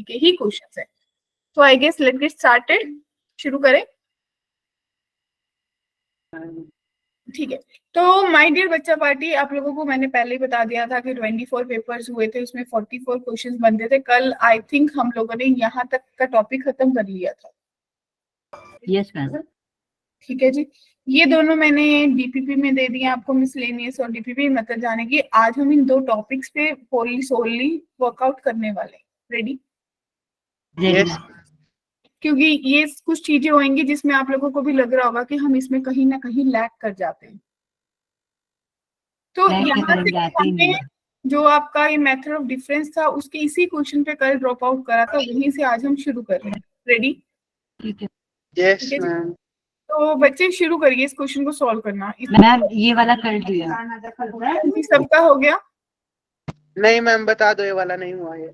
के ही क्वेश्चन है। तो I guess let get started, शुरू करें। ठीक है, तो माय डियर बच्चा पार्टी, आप लोगों को मैंने पहले ही बता दिया था कि 24 पेपर्स हुए थे, उसमें 44 क्वेश्चंस बनते थे। कल आई थिंक हम लोगों ने यहाँ तक का टॉपिक खत्म कर लिया था। Yes ma'am. ठीक है जी, ये दोनों मैंने डीपीपी में दे दिए आपको, मिसलेनियस और डीपीपी मतलब जाने की। आज हम इन दो टॉपिक्स पे सोलली वर्कआउट करने वाले। रेडी? यस। क्योंकि ये कुछ चीजें होंगी जिसमें आप लोगों को भी लग रहा होगा कि हम इसमें कहीं ना कहीं लैग कर जाते हैं। तो यहाँ से हमने जो आपका ये मेथड ऑफ डिफरेंस था उसके इसी क्वेश्चन पे कल ड्रॉप आउट करा था, वहीं से आज हम शुरू कर रहे हैं। रेडी? ठीक है। Yes ma'am. तो बच्चे शुरू करिए इस क्वेश्चन को सॉल्व करना। मैम ये वाला कर दिया। सबका हो गया? नहीं मैम, बता दो, ये वाला नहीं हुआ ये।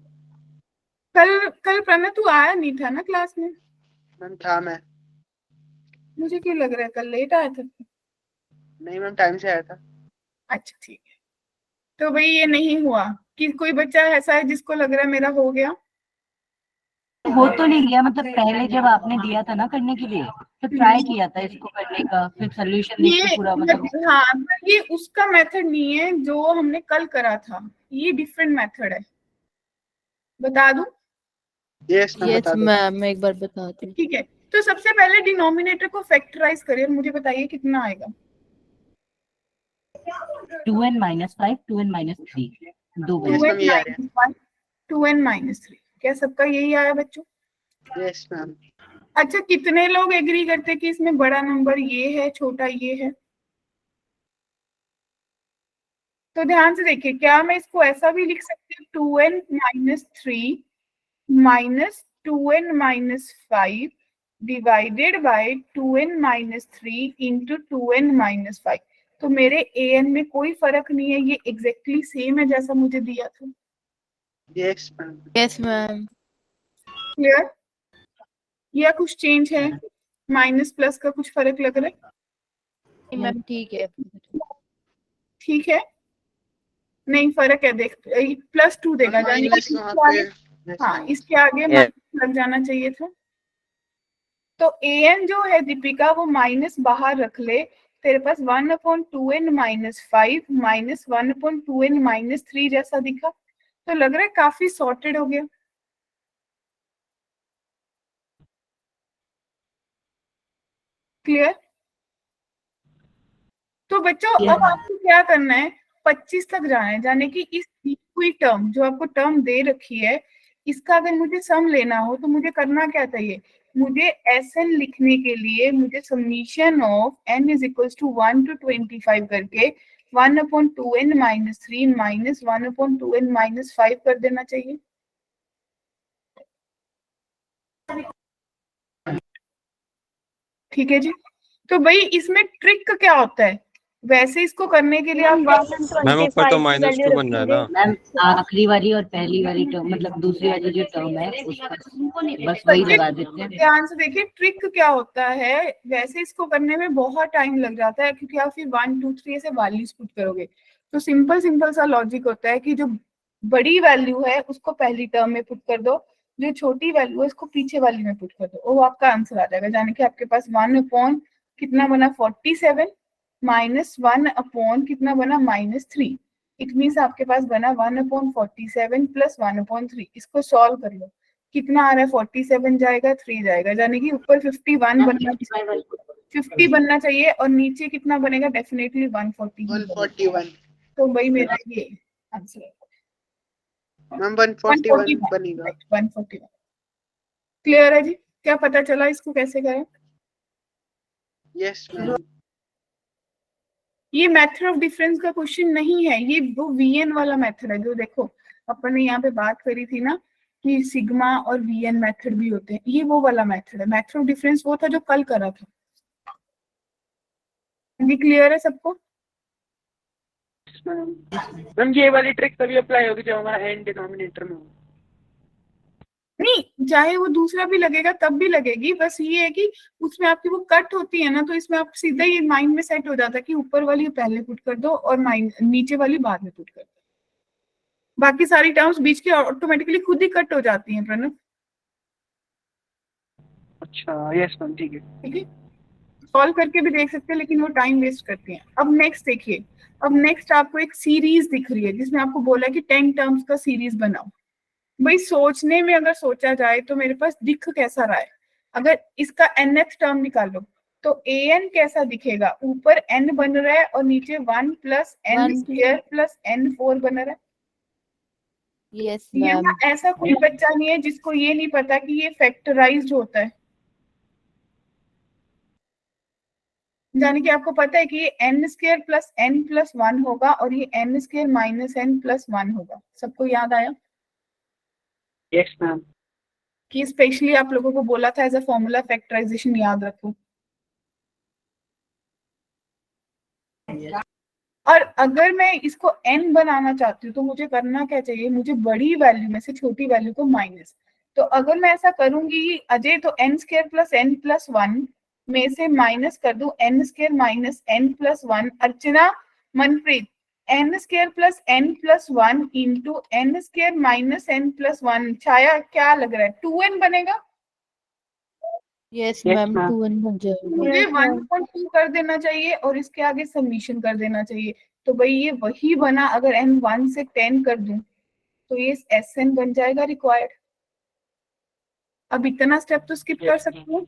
कल प्रणय तू आया नहीं था ना क्लास में? मैम था मैं। मुझे क्यों लग रहा है कल लेट आया था? नहीं मैम, टाइम से आया था। अच्छा ठीक है, तो भाई ये नहीं हुआ कि कोई बच्चा ऐसा है जिसको लग रहा है मेरा हो गया? हो तो नहीं गया, मतलब पहले जब आपने दिया था ना करने के लिए तो ट्राई किया था इसको करने का, फिर सोल्यूशन देख के पूरा मतलब। हाँ, ये उसका मेथड नहीं है जो हमने कल करा था, ये डिफरेंट मेथड है। बता दूं? यस मैम, मैं एक बार बताती हूँ। ठीक है, तो सबसे पहले डिनोमिनेटर को फैक्टराइज करिए और मुझे बताइए कितना आएगा। 2n - 5 2n - 3 दो बजे। 2n - 3 क्या सबका यही आया बच्चों? Yes ma'am. अच्छा, कितने लोग एग्री करते कि इसमें बड़ा नंबर ये है, छोटा ये है? तो ध्यान से देखिए, क्या मैं इसको ऐसा भी लिख सकती हूँ 2n - 3 minus 2n - 5 divided by 2n - 3 into 2n - 5। तो मेरे an में कोई फर्क नहीं है, ये एग्जैक्टली सेम है जैसा मुझे दिया था। Yes ma'am. Yes ma'am. Clear? या कुछ चेंज है? माइनस प्लस का कुछ फर्क लग रहा है? मैम ठीक है। ठीक है, नहीं फर्क है, देख +2 देगा, यानी कि इसके आगे, हाँ इसके आगे माइनस लग जाना चाहिए था। तो an जो है दीपिका वो माइनस बाहर रख ले, तेरे पास 1/2n - 5 माइनस 1/2n - 3 जैसा दिखा, तो लग रहा है काफी सॉर्टेड हो गया। क्लियर? तो बच्चों अब आपको क्या करना है, 25 तक जाना है, यानी कि इस कोई टर्म जो आपको टर्म दे रखी है इसका अगर मुझे सम लेना हो तो मुझे करना क्या चाहिए? मुझे Sn लिखने के लिए मुझे summation of n is equals to 1 to 25 करके 1/2n - 3 माइनस 1/2n - 5 कर देना चाहिए। ठीक है जी, तो भाई इसमें ट्रिक क्या होता है? वैसे इसको करने के लिए आप मैम ऊपर तो -2 बन रहा है ना मैम आखिरी वाली और पहली वाली टर्म मतलब दूसरी वाली जो टर्म है उसका बस वही लगा देते हैं। ध्यान से देखिए ट्रिक क्या होता है, वैसे इसको करने में बहुत टाइम लग जाता है क्योंकि आप फिर 1 2 3 ऐसे वैल्यूज पुट करोगे। तो सिंपल सिंपल सा लॉजिक होता है कि जो बड़ी वैल्यू है उसको पहली टर्म में पुट कर दो, जो छोटी वैल्यू है उसको पीछे वाली में पुट कर दो, वो आपका आंसर आ जाएगा। यानी कि आपके पास 1 कितना बना 47 माइनस 1 कितना बना -3। इट मीन्स आपके पास बना 1/47 + 1/3। इसको सॉल्व कर लो, कितना आ रहा है 47 जाएगा 3 जाएगा, यानी कि ऊपर 51 बनना 50 बनना चाहिए और नीचे कितना बनेगा? डेफिनेटली 141। तो भाई मेरा ये आंसर है मैम 141 बनेगा। 141। क्लियर है जी? क्या पता चला इसको कैसे करें? Yes ma'am. ये मेथड ऑफ डिफरेंस का क्वेश्चन नहीं है, ये वो वीएन वाला मेथड है जो देखो अपन ने यहाँ पे बात करी थी ना कि सिग्मा और वीएन मेथड भी होते हैं, ये वो वाला मेथड है। मेथड ऑफ डिफरेंस वो था जो कल करा था। ये क्लियर है सबको? मैम ये वाली ट्रिक तभी अप्लाई होगी जब हमारा एन डिनोमिनेटर में हो। नहीं, चाहे वो दूसरा भी लगेगा तब भी लगेगी, बस ये है कि उसमें आपकी वो कट होती है ना, तो इसमें आप सीधा ये माइंड में सेट हो जाता है कि ऊपर वाली पहले पुट कर दो और नीचे वाली बाद में पुट कर दो। बाकी सारी टर्म्स बीच की ऑटोमेटिकली खुद ही कट हो जाती हैं प्रणव। अच्छा यस मैम ठीक है। ठीक है, सॉल्व करके भी देख सकते हैं लेकिन वो टाइम वेस्ट करती हैं। अब नेक्स्ट देखिए, अब नेक्स्ट आपको एक सीरीज दिख रही है जिसमें आपको बोला है कि 10 टर्म्स का सीरीज बनाओ। भाई सोचने में अगर सोचा जाए तो मेरे पास दिख कैसा रहा है, अगर इसका nth टर्म निकालो तो an कैसा दिखेगा, ऊपर n बन रहा है और नीचे 1 plus n 1 square plus n4 बन रहा है। यस यहाँ मैम ऐसा कोई बच्चा नहीं है जिसको ये नहीं पता कि ये फैक्टराइज्ड होता है, यानी कि आपको पता है कि ये n square plus n plus 1 होगा और ये n square minus n plus 1 होगा। सबको याद आया यस मैम। कि स्पेशली आप लोगों को बोला था एज अ फॉर्मूला फैक्टराइजेशन याद रखो। और अगर मैं इसको n बनाना चाहती हूँ तो मुझे करना क्या चाहिए, मुझे बड़ी वैल्यू में से छोटी वैल्यू को माइनस। तो अगर मैं ऐसा करूंगी अजय तो n square plus n plus 1 में से माइनस कर दूं n square minus n plus 1। Archana, Manpreet, n square plus n plus 1 into n square minus n plus 1। Chhaya क्या लग रहा है, 2n बनेगा? Yes Yes, ma'am ma'am. 2 1 बन जाएगा। मुझे 1.2 कर देना चाहिए और इसके आगे समीशन कर देना चाहिए। तो भाई ये वही बना, अगर n 1 से 10 कर दूं तो ये Sn बन जाएगा रिक्वायर्ड। अब इतना स्टेप तो स्किप कर सकती हूँ।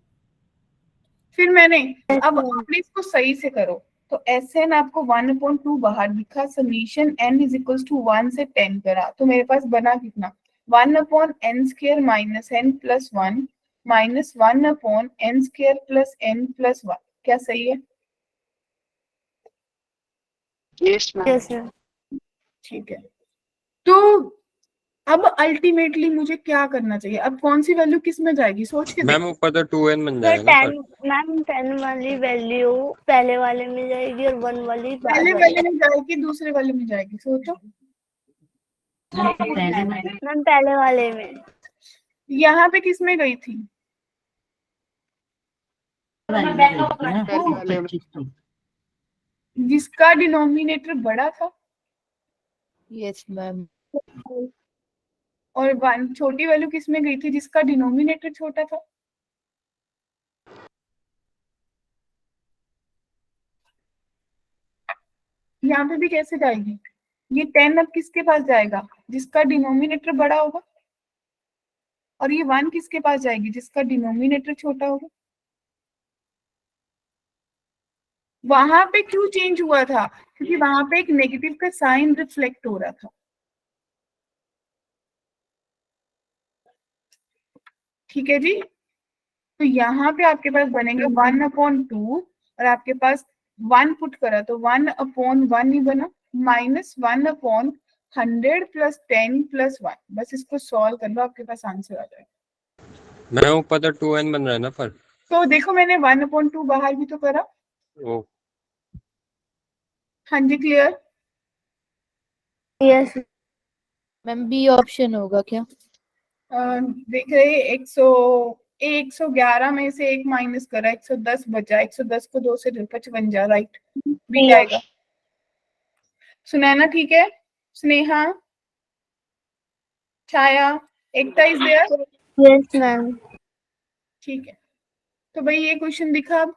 फिर मैंने अब आपने इसको सही से करो तो Sn आपको 1/2 बाहर दिखा, summation n is equal to 1 से 10 करा तो मेरे पास बना कितना, 1/n square minus n plus 1 minus 1/n square plus n plus 1। क्या सही है? Yes ma'am. ठीक है, तो अब अल्टीमेटली मुझे क्या करना चाहिए, अब कौन सी वैल्यू किस में जाएगी सोच के मैम देखो। ऊपर तो 2n बन तो जाएगा ना 10 मैम 10 वाली वैल्यू पहले वाले में जाएगी और 1 वाली बाद पहले वाले वाले में जाएगी दूसरे वाले में जाएगी, सोचो। मैम पहले वाले में। यहाँ पे किस में गई थी, जिसका डिनोमिनेटर बड़ा था यस मैम और वन छोटी वैल्यू किस में गई थी, जिसका डिनोमिनेटर छोटा था। यहाँ पे भी कैसे जाएगी, ये 10 अब किसके पास जाएगा, जिसका डिनोमिनेटर बड़ा होगा, और ये 1 किसके पास जाएगी, जिसका डिनोमिनेटर छोटा होगा। वहां पे क्यों चेंज हुआ था, क्योंकि वहां पे एक नेगेटिव का साइन रिफ्लेक्ट हो रहा था। ठीक है जी, तो यहाँ पे आपके पास बनेगा 1/2 और आपके पास 1 पुट करा तो 1/1 ही बना, माइनस 1/100 प्लस 10 प्लस 1। बस इसको सॉल्व कर लो, आपके पास आंसर आ जाएगा। मैम ऊपर तो 2n बन रहा है ना पर। तो देखो मैंने 1/2 बाहर भी तो करा। ओ हाँ जी, clear. Yes ma'am B option होगा क्या? देख रहे 111 में से एक माइनस करा, 110 बचा, 110 को 2 से 55 जा, राइट, भी जाएगा। सुनैना ठीक है, स्नेहा, छाया, एकता इज देयर। Yes ma'am. ठीक है, तो भाई ये क्वेश्चन दिखा अब।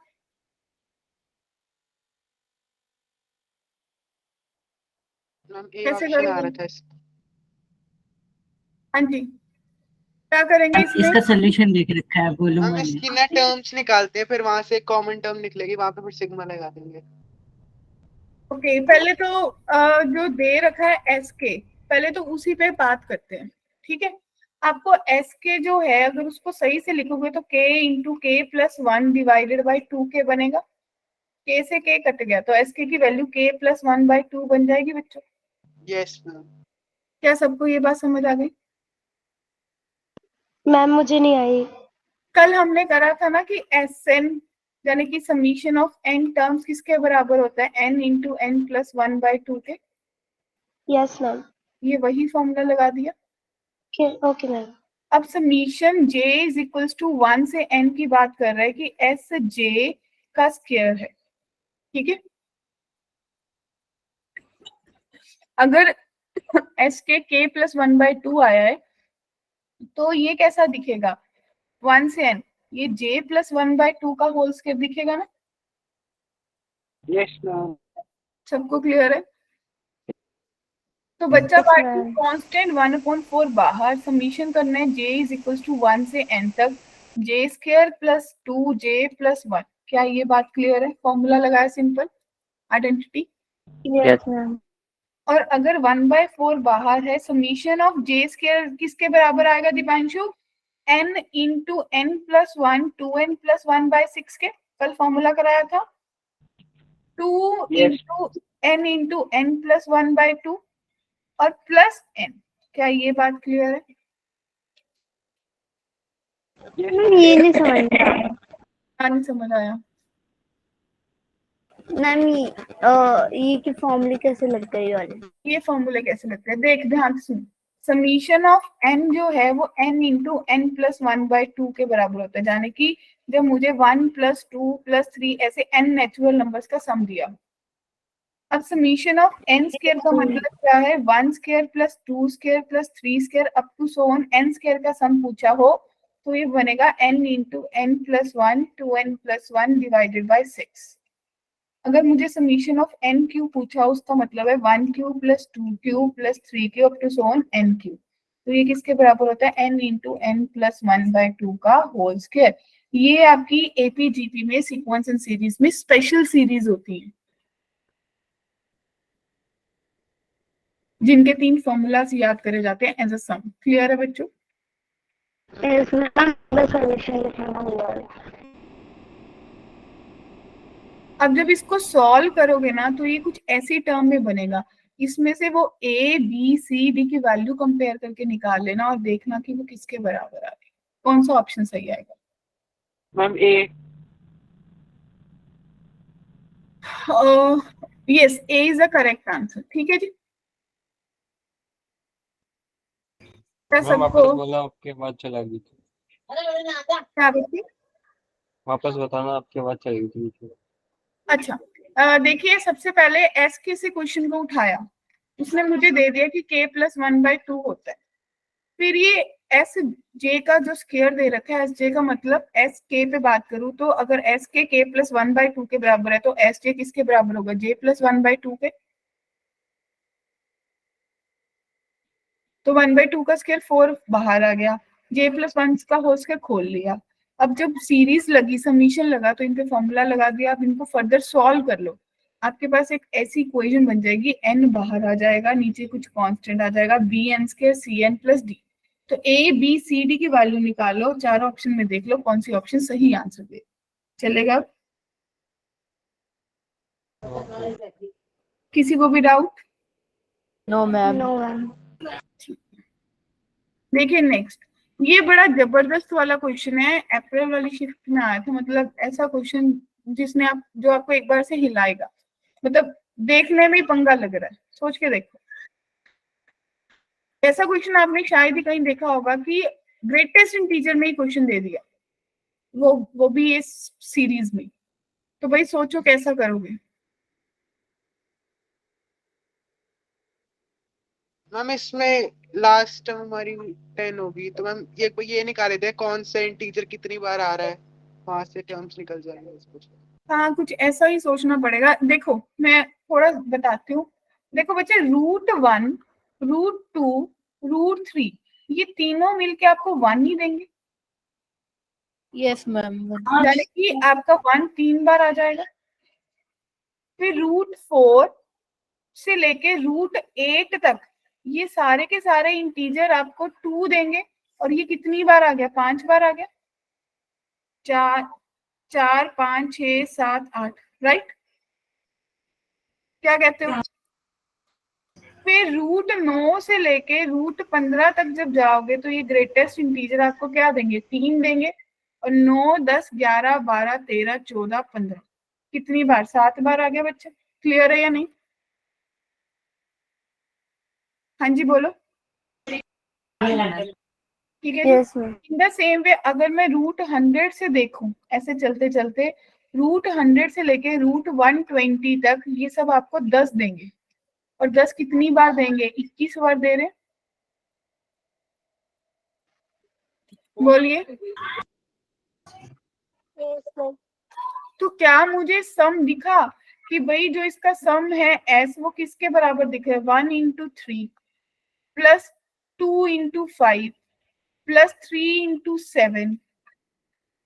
कैसे करोगे? हाँ जी, क्या करेंगे इसमें? इसका सोल्यूशन देख रखा है, बोलूंगा हम नहीं। इसकी ना टर्म्स निकालते हैं, फिर वहां से एक कॉमन टर्म निकलेगी, वहां पे फिर सिग्मा लगा देंगे। ओके, पहले तो जो दे रखा है एस के, पहले तो उसी पे बात करते हैं। ठीक है, आपको एस के जो है अगर उसको सही से लिखोगे तो k इंटू के प्लस 1 डिवाइडेड बाई 2k बनेगा। k से k कट गया तो एस के की वैल्यू k प्लस 1/2 बन जाएगी बच्चों। Yes ma'am. क्या सबको ये बात समझ आ गई? मैम मुझे नहीं आई। कल हमने करा था ना कि एस एन यानी कि समीशन ऑफ एन टर्म्स किसके बराबर होता है, n इंटू n प्लस 1/2 के। Yes ma'am. ये वही फॉर्मूला लगा दिया। Okay ma'am. अब summation j is equals to 1 से n की बात कर रहा है कि एस जे का स्क्वायर है। ठीक है, अगर एस के k+1/2 आया है, तो ये कैसा दिखेगा 1 से n, ये j+1/2 का होल स्क्वायर दिखेगा ना। Yes ma'am. सबको क्लियर है? तो बच्चा Yes, पार्ट ma'am. कांस्टेंट 1/4 बाहर, समीशन करना है j = 1 से n तक, j² + 2j + 1। क्या ये बात क्लियर है? फॉर्मूला लगाया सिंपल, आइडेंटिटी। Yes, ma'am. और अगर 1/4 बाहर है, समीशन ऑफ j² किसके बराबर आएगा दीपांशु? n × n + 1 2n + 1/6 के, कल फॉर्मूला कराया था। 2 Yes. × n × n + 1/2 और प्लस n। क्या ये बात क्लियर है? मैम ये नहीं समझ में आया। क्या नहीं समझ आया? मैम ये की फॉर्मूले कैसे लग गई वाले? ये फॉर्मूले कैसे लगते हैं, देख ध्यान से सुन। समीशन ऑफ n जो है वो n × n + 1/2 के बराबर होता है, यानी कि जब मुझे 1 + 2 + 3 ऐसे n नेचुरल नंबर्स का सम दिया। अब समीशन ऑफ n² का मतलब क्या है? 1² + 2² + 3² up to so on n² का सम पूछा हो तो ये बनेगा n × n + 1 2n + 1 / 6। अगर मुझे समीशन ऑफ n³ पूछा उसका मतलब है 1³ + 2³ + 3³ up to so on n³। तो ये किसके बराबर होता है? n × n + 1/2 का होल स्क्वायर। ये आपकी एपीजीपी में सीक्वेंस एंड सीरीज में स्पेशल सीरीज होती है, जिनके 3 फॉर्मूलाज याद करे जाते हैं एज अ सम। क्लियर है बच्चों? Yes, ma'am. The solution लिखना होगा। अब जब इसको सॉल्व करोगे ना तो ये कुछ ऐसी टर्म में बनेगा, इसमें से वो ए बी सी डी की वैल्यू कंपेयर करके निकाल लेना और देखना कि वो किसके बराबर आ रही है। कौन सा ऑप्शन सही आएगा? Ma'am A. Yes, A is the correct answer. ठीक है जी। क्या मैम सबको वापस बोला, आपके आवाज चला गई थी। क्या बच्चे? वापस बताना, आपकी आवाज चली गई थी बीच में। अच्छा, देखिए सबसे पहले एस के से क्वेश्चन को उठाया, उसने मुझे दे दिया कि k+1/2 होता है। फिर ये एस जे का जो स्क्वायर दे रखा है, एस जे का मतलब एस के पे बात करूं तो अगर एस के k+1/2 के बराबर है तो एस जे किसके बराबर होगा? j+1/2 के। तो 1/2 का स्क्वायर 4 बाहर आ गया, j+1 का होल स्क्वायर खोल लिया। अब जब सीरीज लगी, समीशन लगा, तो इन पे फॉर्मूला लगा दिया। अब इनको फर्दर सॉल्व कर लो, आपके पास एक ऐसी इक्वेशन बन जाएगी, n बाहर आ जाएगा, नीचे कुछ कांस्टेंट आ जाएगा, bn² cn + d। तो a b c d की वैल्यू निकालो, चारों ऑप्शन में देख लो कौन सी ऑप्शन सही आंसर दे। चलेगा? किसी को भी doubt? No, ma'am. No, ma'am. देखिए नेक्स्ट, ये बड़ा जबरदस्त वाला क्वेश्चन है, अप्रैल वाली शिफ्ट में आया था। मतलब ऐसा क्वेश्चन जिसने जो आपको एक बार से हिलाएगा, मतलब देखने में ही पंगा लग रहा है, सोच के देखो। ऐसा क्वेश्चन आपने शायद ही कहीं देखा होगा कि ग्रेटेस्ट इंटीजर में ही क्वेश्चन दे दिया, वो भी इस सीरीज में। तो भाई सोचो कैसा करोगे। मैम इसमें लास्ट टर्म हमारी 10 होगी, तो मैम ये निकाले थे कौन से इंटीजर कितनी बार आ रहा है, वहां से टर्म्स निकल जाएंगे इसको। हाँ, कुछ ऐसा ही सोचना पड़ेगा। देखो मैं थोड़ा बताती हूँ। देखो बच्चे, √1 √2 √3 ये तीनों मिलके आपको 1 ही देंगे, Yes, ma'am. यानी कि आपका 1 3 बार आ जाएगा। फिर √4 से लेके √8 तक ये सारे के सारे इंटीजर आपको 2 देंगे, और ये कितनी बार आ गया? 5 बार आ गया। 4 5 6 7 8, राइट? क्या कहते हो? फिर √9 से लेके √15 तक जब जाओगे तो ये ग्रेटेस्ट इंटीजर आपको क्या देंगे? 3 देंगे। और 9 10 11 12 13 14 15 कितनी बार? 7 बार आ गया बच्चे। क्लियर है या नहीं? हाँ जी बोलो। ठीक है। Yes, ma'am. In the same वे अगर मैं √100 से देखूं, ऐसे चलते चलते √100 से लेके √120 तक ये सब आपको 10 देंगे, और 10 कितनी बार देंगे? 21 बार दे रहे हैं। बोलिए। तो क्या मुझे सम दिखा कि भाई जो इसका सम है एस वो किसके बराबर दिख रहा है? 1 into 3 plus 2 into 5 plus 3 into 7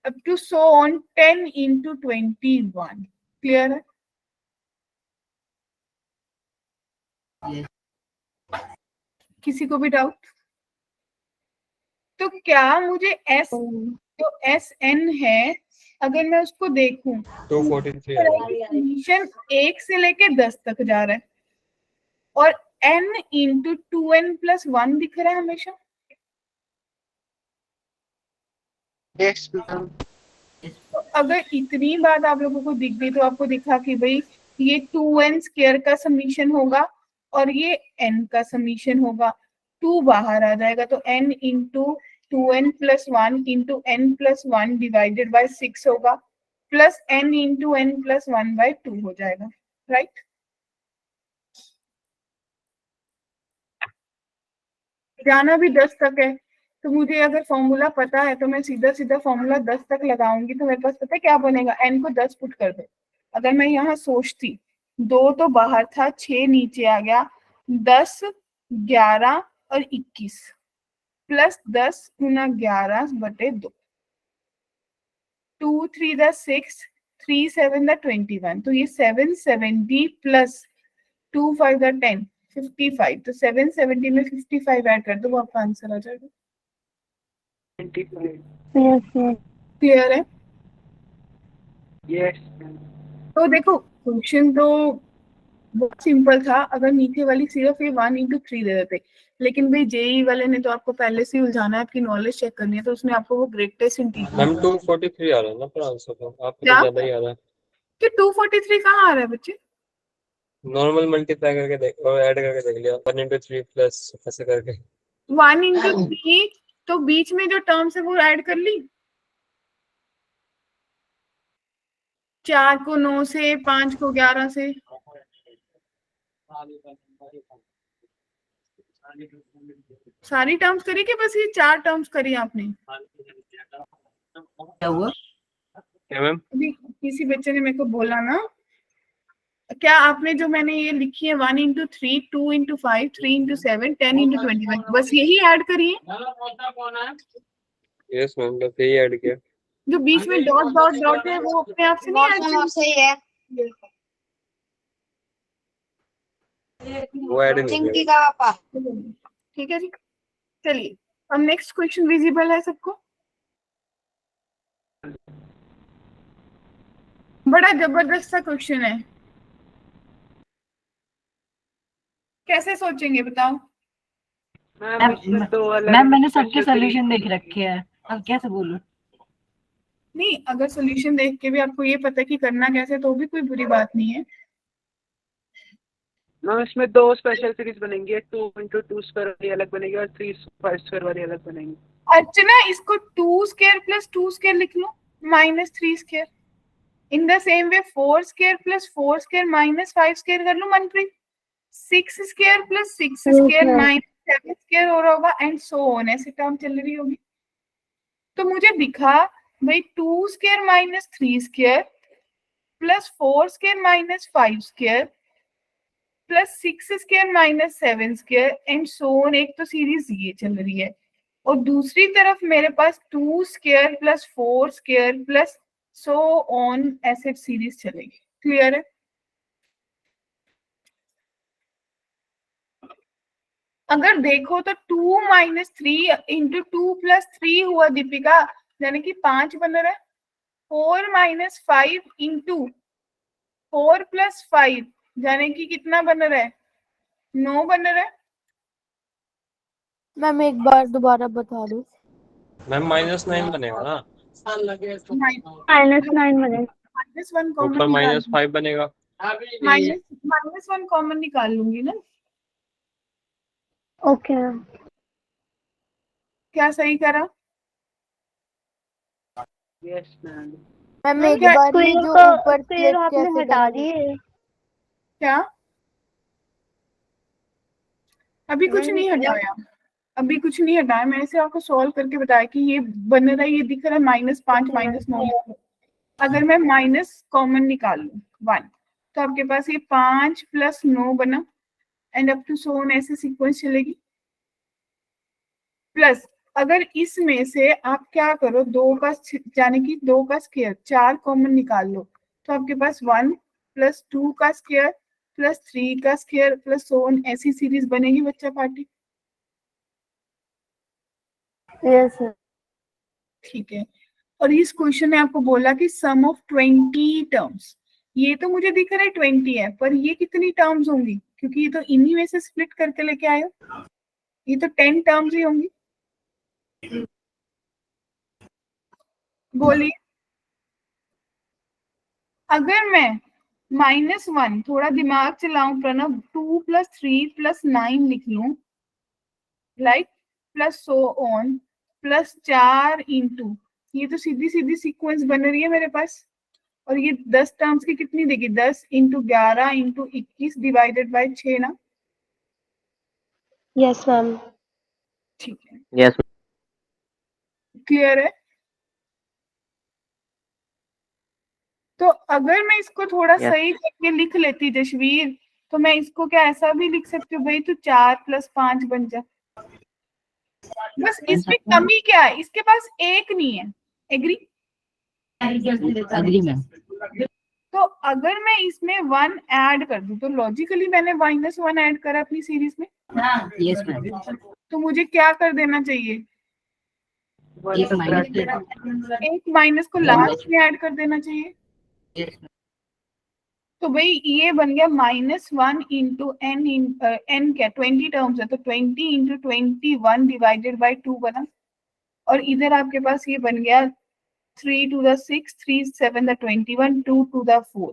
up to so on 10 into 21। Clear है? किसी को भी डाउट? तो क्या मुझे एस जो एस एन है अगर मैं उसको देखूं 243 आ रहा है। समीशन 1 से लेके 10 तक जा रहा है और n इंटू 2n प्लस 1 दिख रहा है हमेशा। Yes ma'am. तो अगर इतनी बात आप लोगों को दिख गई तो आपको दिखा कि भाई ये 2n स्क्वायर का समीशन होगा और ये n का समीशन होगा। 2 बाहर आ जाएगा तो n into 2n plus 1 into n plus 1 divided by 6 होगा plus n into n plus 1 by 2 हो जाएगा। राइट? जाना भी 10 तक है तो मुझे अगर फॉर्मूला पता है तो मैं सीधा सीधा फॉर्मूला 10 तक लगाऊंगी तो मेरे पास पता है क्या बनेगा? n को 10 पुट कर दो। अगर मैं यहाँ सोचती 2 तो बाहर था, 6 नीचे आ गया, 10 11 और 21 प्लस 10 गुना 11 बटे 2, 2 3 द 6, 3 7 द 21, तो ये 770 प्लस 2 5 द 10, 55। तो 770 में 55 ऐड कर दो, वो आपका आंसर आ जाएगा। 25। क्लियर है? यस। तो देखो क्वेश्चन तो बहुत सिंपल था अगर नीचे वाली सिर्फ ये 1 इंटू 3 दे देते, लेकिन भाई जेई वाले ने तो आपको पहले से ही उलझाना है, आपकी नॉलेज चेक करनी है, तो उसने आपको वो ग्रेटेस्ट इंटीजर। मैम 243 आ रहा है ना पर आंसर तो आपको क्या? तो ज्यादा ही आ रहा है। कि 243 कहाँ आ रहा है बच्चे? नॉर्मल मल्टीप्लाई करके देख और ऐड करके देख लिया 1 इंटू 3 प्लस ऐसे करके। 1 इंटू 3 तो बीच में जो टर्म्स है वो ऐड कर ली। 4 को 9 से, 5 को 11 से, सारी टर्म्स करी कि बस ये 4 टर्म्स करी आपने? क्या हुआ? क्या मैम? अभी किसी बच्चे ने मेरे को बोला ना, क्या आपने जो मैंने ये लिखी है 1 इंटू 3, 2 इंटू 5, 3 इंटू 7, 10 इंटू 21, बस यही ऐड करिए। यस मैम बस यही ऐड किया। जो बीच में डॉट डॉट डॉट है वो अपने आप से नहीं ऐड सही है। वो ऐड नहीं चिंकी किया। का पापा। ठीक है जी। चलिए अब नेक्स्ट क्वेश्चन विजिबल है सबको? बड़ा जबरदस्त सा क्वेश्चन है, कैसे सोचेंगे बताओ? मैम इसमें तो मैम मैंने सबके सॉल्यूशन देख रखे हैं, अब कैसे बोलूं? नहीं, अगर सॉल्यूशन देख के भी आपको ये पता है कि करना कैसे तो भी कोई बुरी बात नहीं है। मैम इसमें 2 स्पेशल सीरीज बनेंगी, 2 इंटू 2 स्क्वायर वाली अलग बनेगी और 3 5 स्क्वायर वाली अलग बनेगी। अर्चना इसको 2 स्क्वायर प्लस 2 स्क्वायर लिख लो minus 3 square. In the same way 4 square plus 4 square minus 5 square कर लो Manpreet. 6 square plus 6 square minus 7 square हो रहा होगा एंड सो ऑन, ऐसे टर्म चल रही होगी। तो मुझे दिखा भाई 2 square minus 3 square plus 4 square minus 5 square plus 6 square minus 7 square and so on, एक तो सीरीज ये चल रही है और दूसरी तरफ मेरे पास 2 square plus 4 square plus so on ऐसे सीरीज चलेगी। क्लियर है? अगर देखो तो 2 माइनस 3 इंटू 2 प्लस 3 हुआ दीपिका, यानी कि 5 बन रहा है। 4 माइनस 5 इंटू 4 प्लस 5 यानी कि कितना बन रहा है? 9 बन रहा है। मैम एक बार दोबारा बता दो। मैम -9 बनेगा ना? -9 बने। माइनस 1 कॉमन ऊपर निकाल, -5 बनेगा। माइनस 1 कॉमन निकाल लूंगी ना। Okay ma'am. क्या सही करा? Yes ma'am. मैम मैम एक क्या बार ये जो ऊपर स्क्वायर प्लेट आपने कैसे हटा करोगे? दिए। क्या अभी कुछ मैम, नहीं हटाया, अभी कुछ नहीं हटाया, मैंने सिर्फ आपको सॉल्व करके बताया कि ये बन रहा है, ये दिख रहा है -5 -9। अगर मैं माइनस कॉमन निकाल लूं 1, तो आपके पास ये 5 + 9 बना, and up to so on, ऐसे सीक्वेंस चलेगी। प्लस अगर इसमें से आप क्या करो, 2 का यानी कि 2 का स्क्वायर 4 कॉमन निकाल लो, तो आपके पास 1 + 2 का स्क्वायर + 3 का स्क्वायर + सो ऑन, ऐसी सीरीज बनेगी बच्चा पार्टी। Yes sir. ठीक है। और इस क्वेश्चन में आपको बोला कि सम ऑफ 20 टर्म्स, ये तो मुझे दिख रहा है 20 है, पर ये कितनी टर्म्स होंगी, क्योंकि ये तो इन्हीं में से स्प्लिट करके लेके आए हो, ये तो 10 टर्म्स ही होंगी। बोलिए, अगर मैं -1, थोड़ा दिमाग चलाऊं प्रणव, 2 + 3 + 9 लिख लूं, लाइक + सो ऑन +4 इंटू, ये तो सीधी सीधी सीक्वेंस बन रही है मेरे पास। और ये 10 टर्म्स की कितनी देगी, 10 × 11 × 21 डिवाइडेड बाय 6 ना। Yes ma'am. ठीक है, यस क्लियर है। तो अगर मैं इसको थोड़ा Yes. सही करके लिख लेती जशवीर, तो मैं इसको क्या ऐसा भी लिख सकती हूँ भाई, तो 4 + 5 बन जा। बस इसमें कमी क्या है, इसके पास एक नहीं है। एग्री? Agree ma'am. तो अगर मैं इसमें 1 ऐड कर दूं, तो लॉजिकली मैंने -1 ऐड करा अपनी सीरीज में, यस मैम। तो मुझे क्या कर देना चाहिए, एक माइनस एक माइनस को लास्ट में ऐड कर देना चाहिए। तो भाई ये बन गया -1 × n क्या 20 टर्म्स है, तो 20 × 21 डिवाइडेड बाय 2 बना। और इधर आपके पास ये बन गया 3 to the 6, 3 7 the 21, 2 to the 4,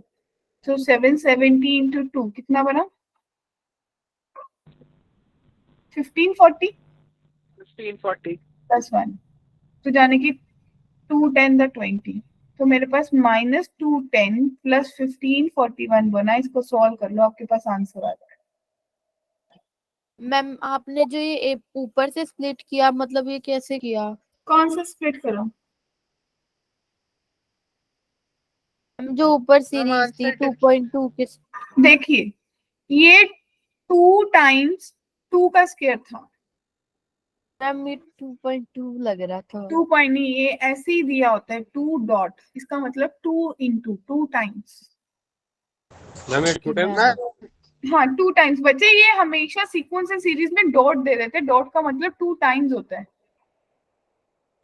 so 770 × 2 कितना बना, 1540 1540 + 1, तो जाने की 210 the 20, तो मेरे पास -210 + 1541 बना। इसको सॉल्व कर लो, आपके पास आंसर आ जाएगा। मैम आपने जो ये ऊपर से स्प्लिट किया, मतलब ये कैसे किया? कौन सा स्प्लिट करो? मैम जो ऊपर सीरीज थी आंसर 2.2 के। देखिए, ये 2 टाइम्स 2 का स्क्वायर था, मैम ये 2.2 लग रहा था। 2 पॉइंट नहीं, ये ऐसे ही दिया होता है 2 डॉट, इसका मतलब 2 × 2 टाइम्स। मैम ये 2 टाइम्स ना हाँ 2 टाइम्स बच्चे, ये हमेशा सीक्वेंस एंड सीरीज में डॉट दे देते हैं, डॉट का मतलब 2 टाइम्स होता है।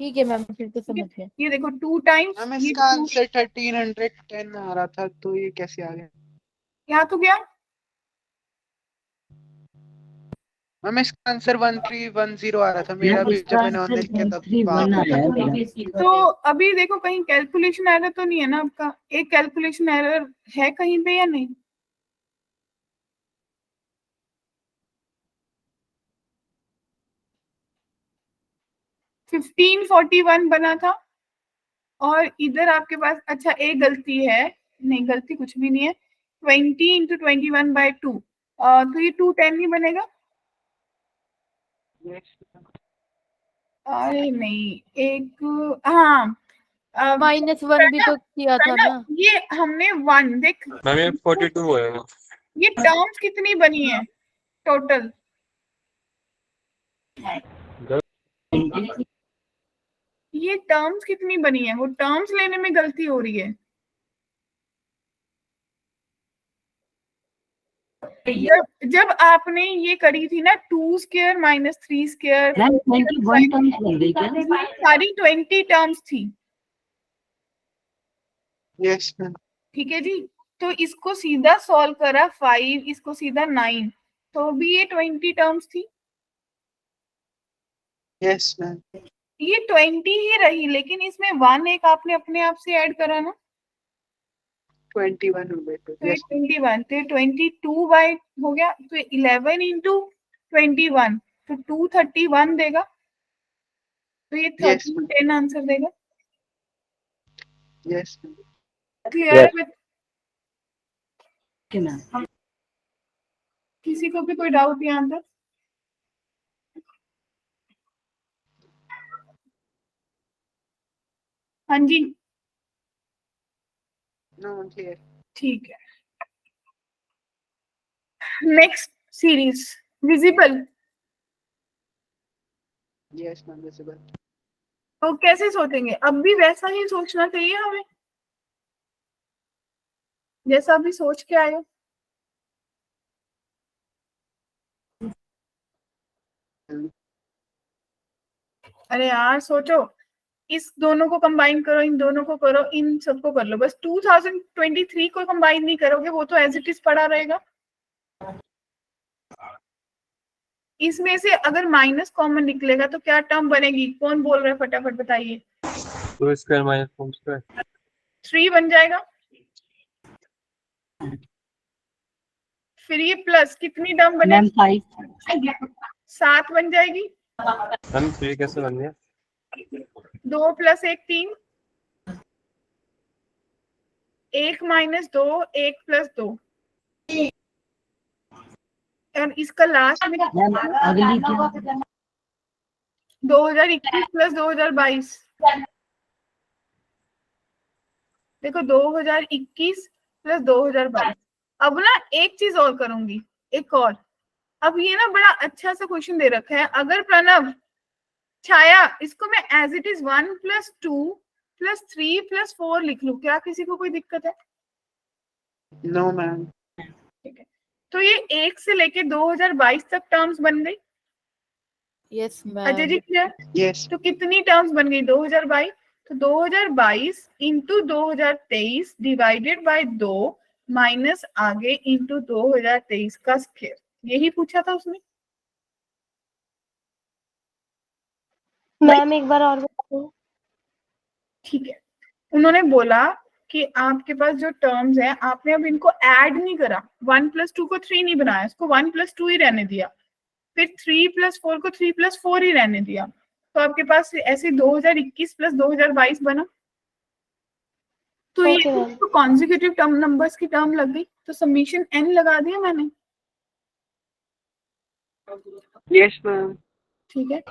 ठीक है मैम, फिर तो समझ गए। ये देखो 2 टाइम्स, मैम ये इसका 2 आंसर 1310 आ रहा था, तो ये कैसे आ गया? यहाँ तो गया। मैम इसका आंसर 1310 आ रहा था मेरा भी, जब मैंने ऑनलाइन किया तब वहां पे। तो अभी देखो कहीं कैलकुलेशन एरर तो नहीं है ना आपका, एक कैलकुलेशन एरर है कहीं पे या नहीं? फिफ्टीन 41 बना था, और इधर आपके पास अच्छा एक गलती है, नहीं गलती कुछ भी नहीं है, 20 × 21/2, तो ये 210 नहीं बनेगा। अरे नहीं, एक, हाँ -1 भी तो किया था ना। ये हमने 1 देख, मैम ये 42 है। ये टर्म्स कितनी बनी है टोटल, ये टर्म्स कितनी बनी है, वो टर्म्स लेने में गलती हो रही है। जब आपने ये करी थी ना 2 स्क्वायर - 3 स्क्वायर, मैम 21 टर्म्स बन गई क्या? सारी 20 टर्म्स थी। Yes ma'am. ठीक है जी, तो इसको सीधा सॉल्व करा 5, इसको सीधा 9, तो भी ये 20 टर्म्स थी। Yes ma'am. ये 20 ही रही, लेकिन इसमें 1 एक आपने अपने आप से ऐड करा ना, 21 हो गए थे। तो ये यस 21, तो ये 22 बाय हो गया, तो 11 × 21, तो 231 देगा, तो ये Yes, 1310 आंसर देगा। Yes ma'am. क्लियर है बच्चे? Okay ma'am. किसी को भी कोई डाउट यहाँ तक? हाँ जी, No, clear. ठीक है। Next series visible, Yes, ma'am, visible. तो कैसे सोचेंगे? अब भी वैसा ही सोचना चाहिए हमें जैसा अभी सोच के आए हो। अरे यार सोचो, इस दोनों को कंबाइन करो, इन दोनों को करो, इन सबको कर लो, बस 2023 को कंबाइन नहीं करोगे, वो तो एज इट इज पड़ा रहेगा। इसमें से अगर माइनस कॉमन निकलेगा तो क्या टर्म बनेगी? कौन बोल रहा है, फटाफट बताइए। 2 स्क्वायर माइनस 4 स्क्वायर 3 बन जाएगा। फिर ये प्लस कितनी टर्म मैम बनेगी? 5 7 बन जाएगी। हम 3 कैसे बन गया? 2 + 1 3, 1 - 2 1 + 2, और इसका लास्ट में मैम अगली क्या? 2021 + 2022। देखो 2021 + 2022। अब ना एक चीज और करूंगी, एक और। अब ये ना बड़ा अच्छा सा क्वेश्चन दे रखा है, अगर प्रणव छाया इसको मैं एज इट इज 1 + 2 + 3 + 4 लिख लूं, क्या किसी को कोई दिक्कत है? No, ma'am. ठीक है, तो ये 1 से लेके 2022 तक टर्म्स बन गई। Yes Ajay ji ma'am. Clear? Yes. तो कितनी टर्म्स बन गई? 2022। तो 2022 इंटू 2023 डिवाइडेड बाय 2 माइनस आगे इंटू 2023 का स्क्वायर, यही पूछा था उसने। मैम एक बार और बताओ। ठीक है, उन्होंने बोला कि आपके पास जो टर्म्स हैं आपने अब इनको ऐड नहीं करा, 1 + 2 को 3 नहीं बनाया, इसको 1 + 2 ही रहने दिया, फिर 3 + 4 को 3 + 4 ही रहने दिया, तो आपके पास ऐसे 2021 + 2022 बना। तो ये ओके मैम। तो कॉन्जिक्यूटिव टर्म नंबर्स की टर्म लग गई, तो समीशन n लगा दिया मैंने। Yes, ma'am. ठीक है,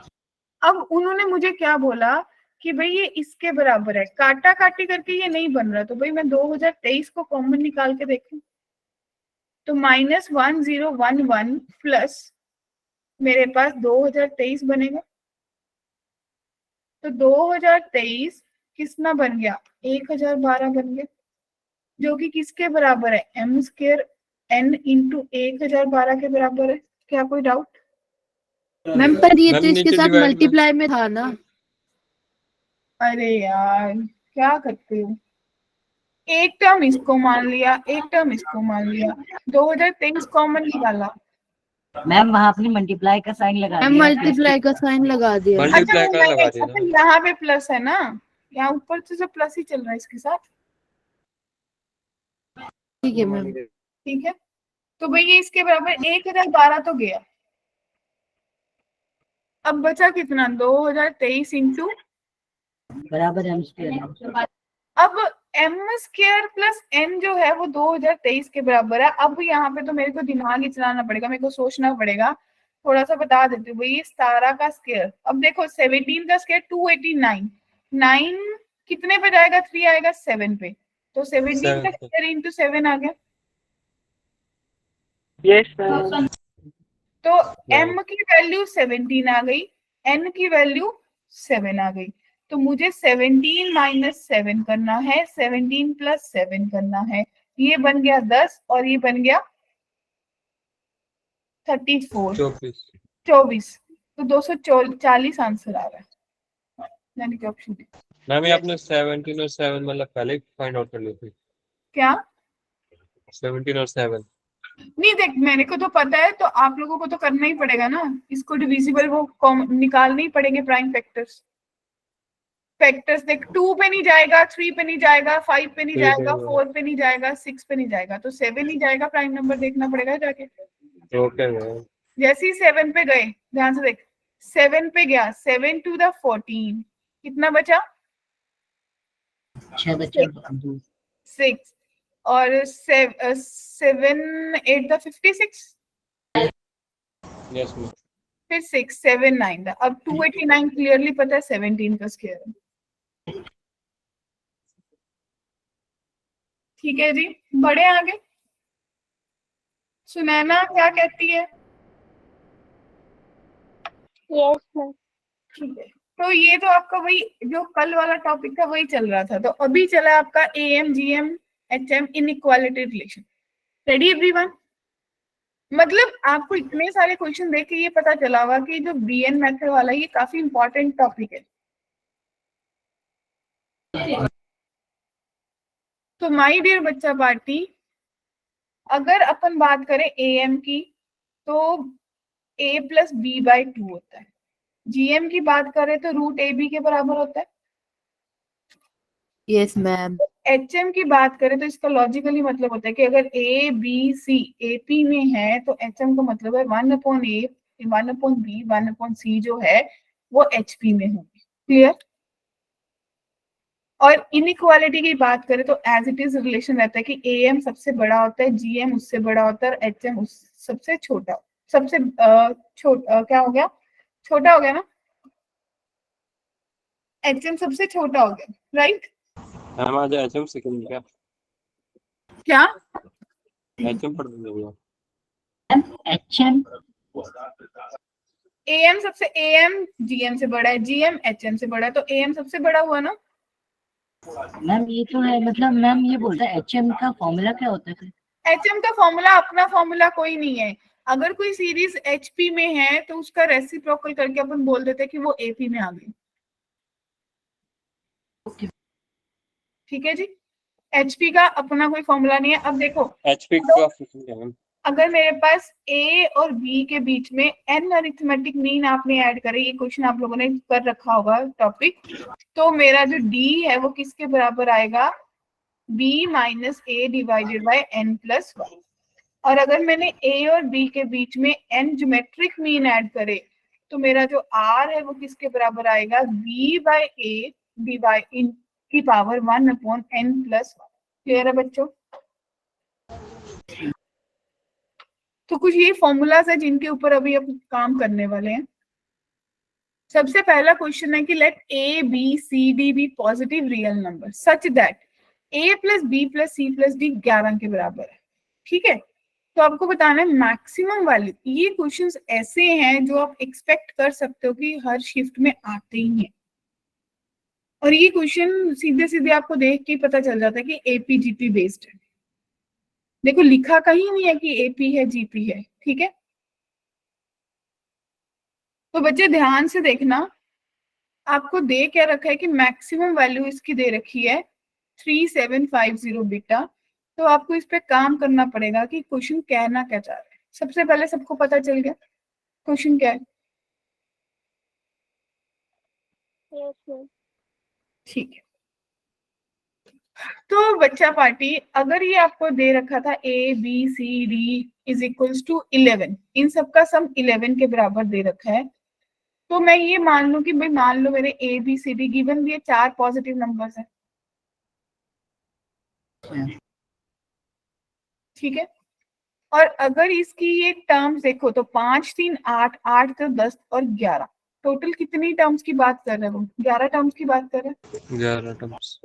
अब उन्होंने मुझे क्या बोला कि भाई ये इसके बराबर है, काटा काटी करके ये नहीं बन रहा, तो भाई मैं 2023 को कॉमन निकाल के देखूं, तो -1011 प्लस मेरे पास 2023 बनेगा। तो 2023 किसना बन गया? 1012 बन गया, जो कि किसके बराबर है? m² n × 1012 के बराबर है। क्या कोई डाउट? मैम पर ये मैम तो इसके नीचे साथ डिवाइड में मल्टीप्लाई में था ना। अरे यार क्या करते हो, एक टर्म इसको मान लिया, एक टर्म इसको मान लिया, 2023 कॉमन निकाला। मैम वहाँ आपने मल्टीप्लाई का साइन लगा मैम दिया है, मल्टीप्लाई का साइन लगा दिया। अच्छा मल्टीप्लाई का लगा दिया अच्छा, ना। यहाँ पे प्लस है ना, यहाँ ऊपर से प्लस ही चल रहा है इसके साथ। ठीक है मैम। ठीक है, तो भाई ये इसके बराबर 1012 तो गया। अब बचा कितना? 2023 इंटू, बराबर m²। अब m² + n जो है वो 2023 के बराबर है। अब यहाँ पे तो मेरे को दिमाग ही चलाना पड़ेगा, मेरे को सोचना पड़ेगा। थोड़ा सा बता देती हूँ भाई, ये 17 का स्क्वायर, अब देखो 17 का स्क्वायर 289, 9 कितने पे जाएगा? 3 आएगा 7 पे, तो 17 का 7 स्क्वायर इंटू 7 आ गया। Yes, ma'am. तो m की वैल्यू 17 आ गई, n की वैल्यू 7 आ गई, तो मुझे 17 - 7 करना है, 17 + 7 करना है, ये बन गया 10 और ये बन गया 34 24 24, तो 240 आंसर आ रहा है, यानी कि ऑप्शन डी। मैम ये आपने 17 और 7 मतलब पहले फाइंड आउट कर ली थी। क्या? 17 और 7 नहीं देख, मेरे को तो पता है, तो आप लोगों को तो करना ही पड़ेगा ना, इसको डिविजिबल वो निकालने ही पड़ेंगे प्राइम फैक्टर्स। फैक्टर्स देख, 2 पे नहीं जाएगा, 3 पे नहीं जाएगा, 5 पे नहीं ठीक है जाएगा, 4 पे नहीं जाएगा, 6 पे नहीं जाएगा, तो 7 ही जाएगा, प्राइम नंबर देखना पड़ेगा जाके। Okay ma'am. जैसे ही 7 पे गए, ध्यान से देख, 7 पे गया, 7 × 14 कितना बचा? 6 बच्चा 6, और 7 8 56, यस मैम। फिर 6 7 9 अब 289 क्लियरली पता है 17 का स्क्वायर है। ठीक है जी, बढ़े आगे। सुनैना क्या कहती है? Yes ma'am. ठीक है, तो ये तो आपका वही जो कल वाला टॉपिक था वही चल रहा था। तो अभी चला आपका am GM HM inequality relation. Ready everyone? मतलब आपको इतने सारे क्वेश्चन देख के ये पता चला होगा कि जो बीएन मेथड वाला ये काफी इंपॉर्टेंट टॉपिक है। तो माय डियर बच्चा पार्टी, अगर अपन बात करें एएम की तो a प्लस बी बाई 2 होता है। जीएम की बात करें तो रूट ए बी के बराबर होता है। Yes ma'am. एचएम की बात करें तो इसका लॉजिकली मतलब होता है कि अगर ए बी सी एपी में है तो एचएम का मतलब है 1/a 1/b 1/c जो है वो एचपी में होगी। क्लियर? और इनइक्वालिटी की बात करें तो एज इट इज रिलेशन रहता है कि एएम सबसे बड़ा होता है, जीएम उससे बड़ा होता है और एचएम उस सबसे छोटा, सबसे क्या हो गया, छोटा हो गया ना, एचएम सबसे छोटा हो गया, राइट? मैम आज एचएम सेकंड क्या क्या एचएम पढ़ दूंगा। एचएम एएम सबसे, एएम जीएम से बड़ा है, जीएम एचएम से बड़ा है, तो एएम सबसे बड़ा हुआ ना। मैम ये तो है, मतलब मैम ये बोलता है एचएम का फॉर्मूला क्या होता है फिर? एचएम का फॉर्मूला अपना फॉर्मूला कोई नहीं है। अगर कोई सीरीज एचपी में है तो उसका रेसिप्रोकल करके अपन बोल देते हैं कि वो एपी में आ गई। ठीक है जी, एचपी का अपना कोई फॉर्मूला नहीं है। अब देखो, एचपी का फंक्शन क्या है मैम? अगर मेरे पास ए और बी के बीच में एन अरिथमेटिक मीन आपने ऐड करे, ये क्वेश्चन आप लोगों ने कर रखा होगा टॉपिक, तो मेरा जो डी है वो किसके बराबर आएगा, b minus a divided by n plus one. और अगर मैंने ए और बी के बीच में एन ज्योमेट्रिक मीन ऐड करे तो मेरा जो आर है वो किसके बराबर आएगा, बी बाई ए डिवाइड इन की power 1/n plus one. Clear है बच्चों? तो कुछ ये फॉर्मूलाज है जिनके ऊपर अभी हम काम करने वाले हैं। सबसे पहला क्वेश्चन है कि let a b c d be positive real number such that a plus b plus c plus d 11 के बराबर है। ठीक है, तो आपको बताना है मैक्सिमम वैल्यू। ये क्वेश्चंस ऐसे हैं जो आप एक्सपेक्ट कर सकते हो कि हर शिफ्ट में आते ही हैं, और ये क्वेश्चन सीधे सीधे आपको देख के पता चल जाता है कि एपीजीपी बेस्ड है। देखो लिखा कहीं नहीं है कि एपी है जीपी है। ठीक है, तो बच्चे ध्यान से देखना, आपको दे क्या रखा है कि मैक्सिमम वैल्यू इसकी दे रखी है 3750 बीटा। तो आपको इस पे काम करना पड़ेगा कि क्वेश्चन कहना क्या चाह रहा है। सबसे पहले सबको पता चल गया क्वेश्चन क्या है? Yes ma'am. ठीक है, तो बच्चा पार्टी अगर ये आपको दे रखा था a b c d is equals to 11, इन सबका सम 11 के बराबर दे रखा है, तो मैं ये मान लूं कि भाई मान लो मेरे a b c d given भी है, 4 पॉजिटिव नंबर्स है। ठीक है, और अगर इसकी ये टर्म्स देखो तो 5 3 8 8 तो 10 और 11, टोटल कितनी टर्म्स की बात कर रहे हैं? वो 11 टर्म्स की बात कर रहे हैं। 11 टर्म्स।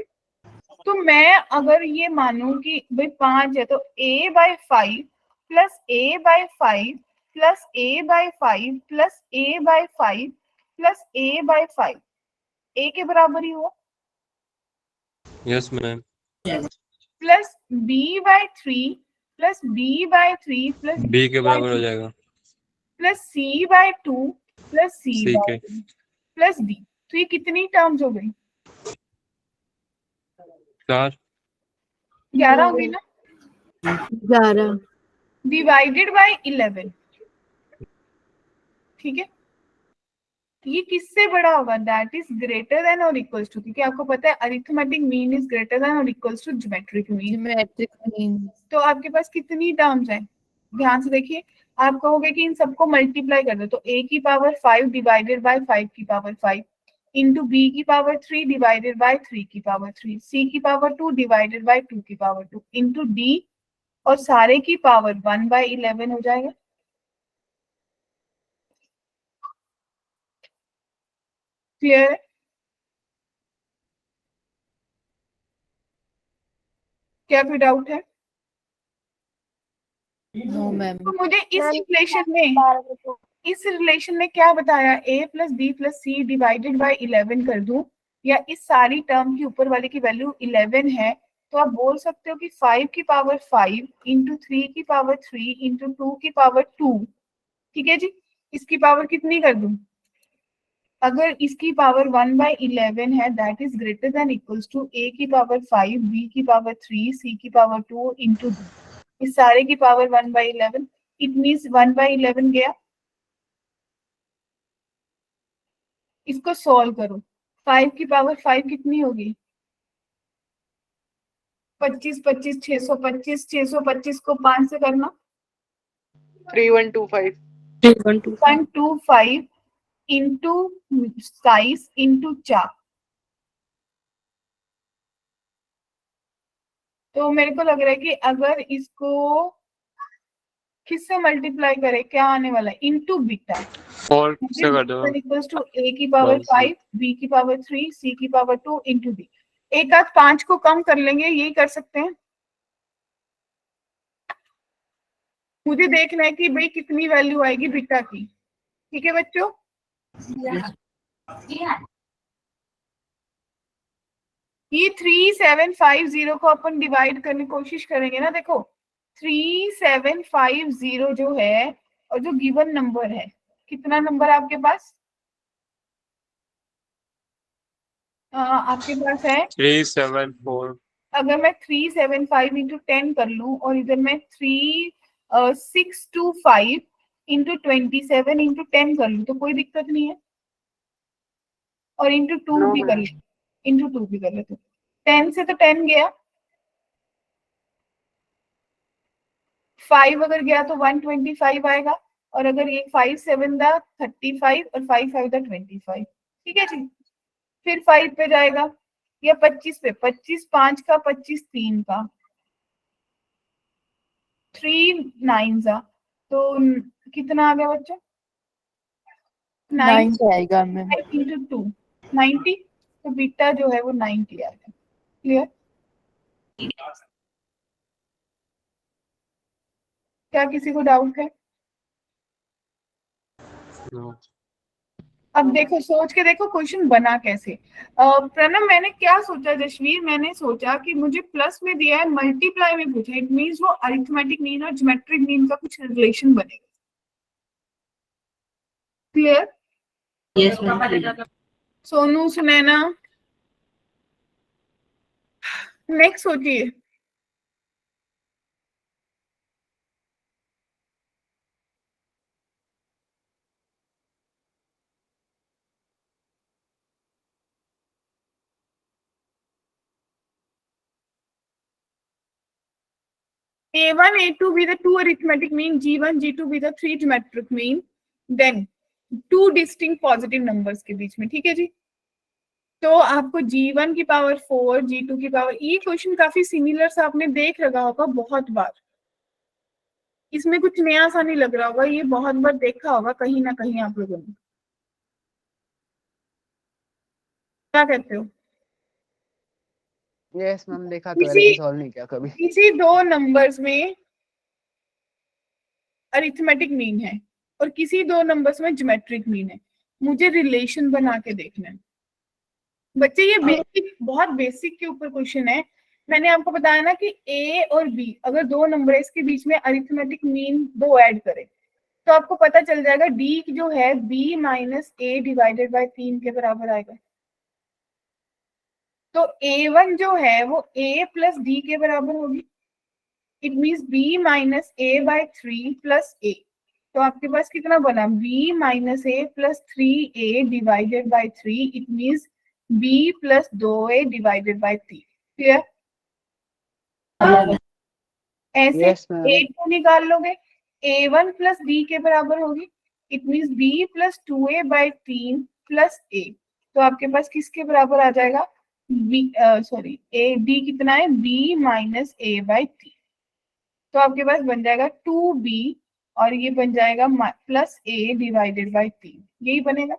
तो मैं अगर ये मानूं कि भाई 5 है तो a by 5 plus a by 5 plus a by 5 plus a by 5 plus a by 5 a के बराबर ही हुआ, yes ma'am. Plus b by 3 plus b by 3 plus b के बराबर हो जाएगा plus c by 2 plus c c by के। 2 plus d। तो ये कितनी टर्म्स हो गई? 4। 11 हो गई ना, 11। Divided by 11। ठीक है, ये किससे बड़ा होगा? दैट इज ग्रेटर देन और इक्वल्स टू, क्योंकि आपको पता है arithmetic mean is greater than और equals to geometric mean. Geometric mean. तो आपके पास कितनी टर्म्स हैं? ध्यान से देखिए, आप कहोगे कि इन सबको मल्टीप्लाई कर दो, तो a की पावर 5 डिवाइडेड बाय 5 की पावर 5 इंटू b की पावर 3 डिवाइडेड बाय 3 की पावर 3 c की पावर 2 डिवाइडेड बाय 2 की पावर 2 इंटू d और सारे की पावर 1/11 हो जाएगा। क्लियर है? क्या कोई डाउट है? No ma'am. तो मुझे इस मैम, रिलेशन में क्या बताया, a plus b plus c divided by 11 कर दूं, या इस सारी टर्म की ऊपर वाले की वैल्यू 11 है, तो आप बोल सकते हो कि 5 की पावर 5 इंटू 3 की पावर 3 इंटू 2 की पावर 2, ठीक है जी। इसकी पावर कितनी कर दूं? अगर इसकी पावर 1/11 है, that is greater than equals to a की पावर 5, b की पावर 3, c की पावर 2 इंटू 2, इस सारे की पावर 1/11, इट मीन्स 1/11 गया। इसको सॉल्व करो, 5 की पावर 5 कितनी होगी? 25 25 625, 625 को 5 से करना 3125 125 इंटू साइज इंटू 4। तो मेरे को लग रहा है कि अगर इसको किससे मल्टीप्लाई करें, क्या आने वाला है? इंटू बीटा 4 से कर दो। इक्वल्स टू a की पावर 5, b की पावर 3, c की पावर 2 इंटू d। एक आध 5 को कम कर लेंगे, यही कर सकते हैं। मुझे देखना है कि भाई कितनी वैल्यू आएगी बीटा की, ठीक है बच्चों? ये 3750 को अपन डिवाइड करने की कोशिश करेंगे ना। देखो 3750 जो है, और जो गिवन नंबर है, कितना नंबर है आपके पास? आपके पास है 374 अगर मैं 375 इंटू 10 कर लूं, और इधर मैं 3625 इंटू 27 इंटू 10 कर लूं, तो कोई दिक्कत नहीं है। और इंटू 2 No, भी कर ma'am. ले, इंटू 2 भी कर ले, तो 10 से तो 10 गया, 5 अगर गया तो 125 आएगा, और अगर ये 5 7 दा 35 और 5 5 दा 25, ठीक है जी। फिर 5 पे जाएगा, या 25 पे, 25 5 का, 25 3 का, 3 9 जा, तो कितना आ गया बच्चों? 9 आएगा मैम। इंटू 2 90, तो बीटा जो है वो 90 आएगा। क्लियर? क्या किसी को डाउट है? No. अब देखो, सोच के देखो क्वेश्चन बना कैसे। प्रणव, मैंने क्या सोचा, जशवीर, मैंने सोचा कि मुझे प्लस में दिया है, मल्टीप्लाई में पूछा, इट मींस वो अरिथमेटिक मीन और ज्योमेट्रिक मीन का कुछ रिलेशन बनेगा। Clear? Yes ma'am. Sonu, Sunaina, next सोचिए। A1, A2 be the 2 arithmetic mean, G1, G2 be the 3 geometric mean, then 2 distinct positive numbers के बीच में, ठीक है जी। तो आपको G1 की पावर 4, G2 की पावर, ये क्वेश्चन काफी सिमिलर सा आपने देख रखा होगा बहुत बार, इसमें कुछ नया सा नहीं लग रहा होगा, ये बहुत बार देखा होगा कहीं ना कहीं आप लोगों ने। क्या कहते हो? यस मैम, देखा तो है लेकिन सॉल्व नहीं किया कभी। किसी दो नंबर्स में अरिथमेटिक मीन है और किसी दो नंबर्स में ज्योमेट्रिक मीन है, मुझे रिलेशन बना के देखना है बच्चे। ये बेसिक, बहुत बेसिक के ऊपर क्वेश्चन है। मैंने आपको बताया ना कि ए और बी अगर दो नंबर है, इसके बीच में अरिथमेटिक मीन दो ऐड करें, तो आपको पता चल जाएगा डी जो है b minus a divided by 3 के बराबर आएगा। तो A1 जो है वो A प्लस डी के बराबर होगी, it means B minus A by 3 plus A. तो आपके पास कितना बना? B minus A plus 3a divided by 3, it means B plus 2a divided by 3। Clear? ऐसे Yes, ma'am. A को निकाल लोगे, A1 प्लस डी के बराबर होगी, it means B plus 2a by 3 plus a। तो आपके पास किसके बराबर आ जाएगा? सॉरी, ए डी कितना है? B minus A by 3। तो आपके पास बन जाएगा 2b, और ये बन जाएगा प्लस a डिवाइडेड बाय 3, यही बनेगा।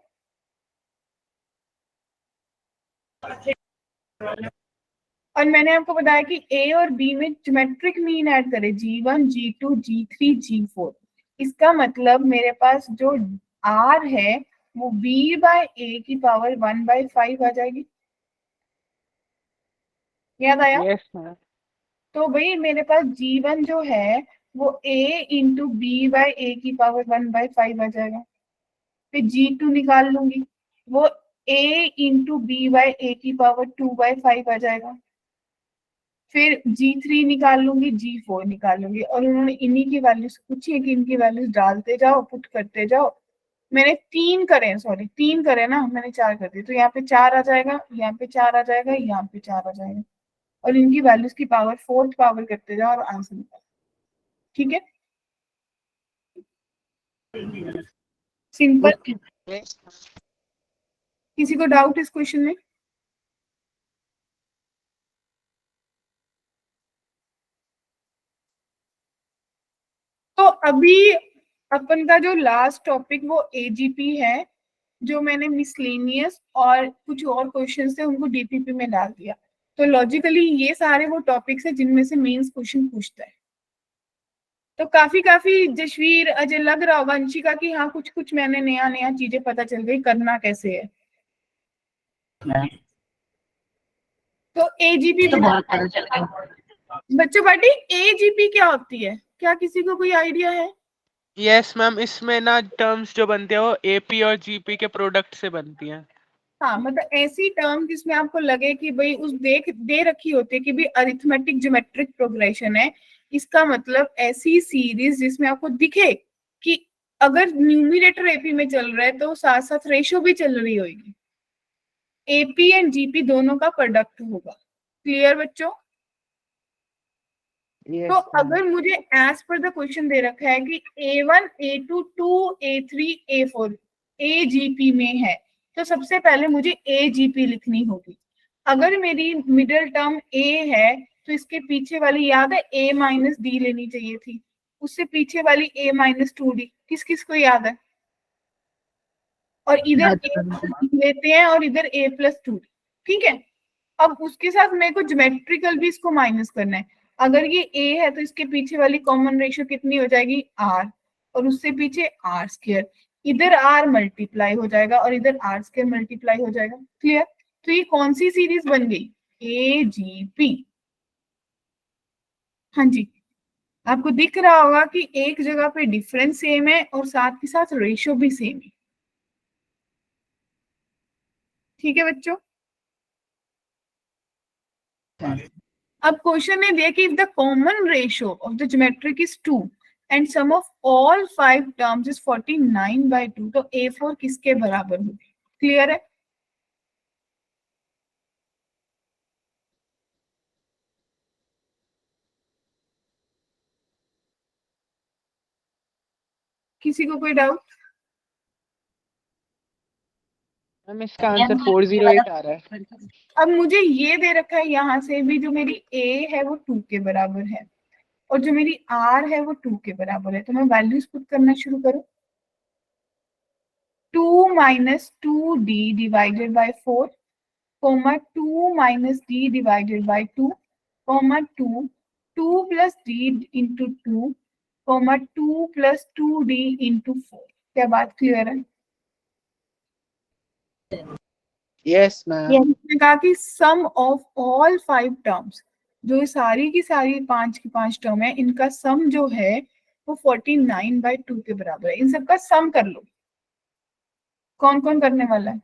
और मैंने आपको बताया कि ए और बी में ज्योमेट्रिक मीन ऐड करें, G1 G2 G3 G4। इसका मतलब मेरे पास जो R है वो B बाय ए की पावर 1/5 आ जाएगी। याद आया? Yes ma'am. तो भाई मेरे पास G1 जो है वो A इंटू बी बाय ए की पावर 1/5 आ जाएगा। फिर G2 निकाल लूंगी, वो A इंटू बी बाय ए की पावर 2/5 आ जाएगा। फिर G3 निकाल लूंगी, G4 निकाल लूंगी, और उन्होंने इन्हीं की वैल्यूज पूछी है कि इनकी वैल्यूज डालते जाओ, पुट करते जाओ। मैंने 3 करे, सॉरी 3 करे ना, मैंने 4 कर दिए, तो यहाँ पे 4 आ जाएगा, यहाँ पे 4 आ जाएगा, यहाँ पे 4 आ जाएगा, और इनकी वैल्यूज की पावर 4th पावर करते जाओ और आंसर निकालो। ठीक है, सिंपल। यस किसी को डाउट इस क्वेश्चन में? तो अभी अपन का जो लास्ट टॉपिक वो एजीपी है, जो मैंने मिसलेनियस और कुछ और क्वेश्चंस थे उनको डीपीपी में डाल दिया। तो लॉजिकली ये सारे वो टॉपिक्स है जिनमें से मेंस क्वेश्चन पूछता है। तो काफी जशवीर, अजय, लग रहा होगा वंशिका की हाँ कुछ कुछ मैंने नया नया चीजें पता चल गई, करना कैसे है। तो एजीपी तो बहुत पता चल गया। बच्चों पार्टी, एजीपी क्या होती है? क्या किसी को कोई आइडिया है? यस मैम, इसमें ना टर्म्स जो बनते हैं वो एपी और जीपी के प्रोडक्ट से बनती हैं। हाँ, मतलब ऐसी टर्म जिसमें आपको लगे कि भाई उस दे रखी होती है कि भाई अरिथमेटिक ज्योमेट्रिक प्रोग्रेशन है। इसका मतलब ऐसी सीरीज जिसमें आपको दिखे कि अगर न्यूमरेटर एपी में चल रहा है तो साथ साथ रेशो भी चल रही होगी। एपी एंड जीपी दोनों का प्रोडक्ट होगा। क्लियर बच्चों? यस तो मैम। अगर मुझे एज पर द क्वेश्चन दे रखा है कि A1 A2 2 A3 A4 AGP में है, तो सबसे पहले मुझे AGP लिखनी होगी। अगर मेरी मिडिल टर्म A है तो इसके पीछे वाली याद है A माइनस डी लेनी चाहिए थी, उससे पीछे वाली A माइनस 2D। किस किस को याद है? और इधर A लेते हैं और इधर A प्लस 2D। ठीक है, अब उसके साथ मेरे को ज्योमेट्रिकल भी इसको माइनस करना है। अगर ये A है तो इसके पीछे वाली कॉमन रेशियो कितनी हो जाएगी? R, और उससे पीछे R स्क्वायर। इधर R मल्टीप्लाई हो जाएगा और इधर R स्क्वायर मल्टीप्लाई हो जाएगा। क्लियर? तो ये कौन सी सीरीज बन गई? AGP। हाँ जी, आपको दिख रहा होगा कि एक जगह पे डिफरेंस सेम है और साथ के साथ रेशियो भी सेम है। ठीक है बच्चों? अब क्वेश्चन ने दिया कि if the common ratio of the geometric is 2 and sum of all 5 terms is 49/2, तो A4 किसके बराबर होगी? क्लियर है? किसी को कोई डाउट? मैम इसका आंसर 408 आ रहा है। अब मुझे ये दे रखा है यहाँ से भी, जो मेरी A है वो 2 के बराबर है और जो मेरी R है वो 2 के बराबर है। तो मैं वैल्यूज पुट करना शुरू करूँ। 2 minus 2D divided by 4, 2 minus D divided by 2, 2 2 plus D into 2, 2 plus 2D into 4। क्या बात क्लियर है? Yes ma'am. मैंने कहा कि सम ऑफ ऑल 5 टर्म्स, जो सारी की सारी 5 की 5 टर्म है, इनका सम जो है वो 49/2 के बराबर है। इन सबका सम कर लो। कौन कौन करने वाला है?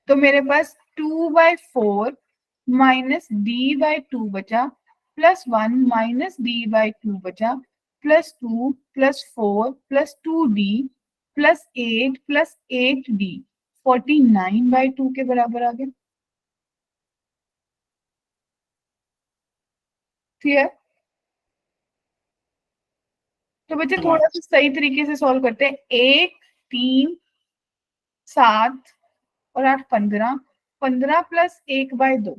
तो मेरे पास 2/4 माइनस D/2 बचा, प्लस 1 माइनस D/2 बचा, plus 2 plus 4 plus 2D plus 8 plus 8D 49/2 के बराबर आ गया। क्लियर? तो बच्चे थोड़ा सा सही तरीके से सॉल्व करते हैं। 1 3 7 और 8 15, 15 प्लस 1/2,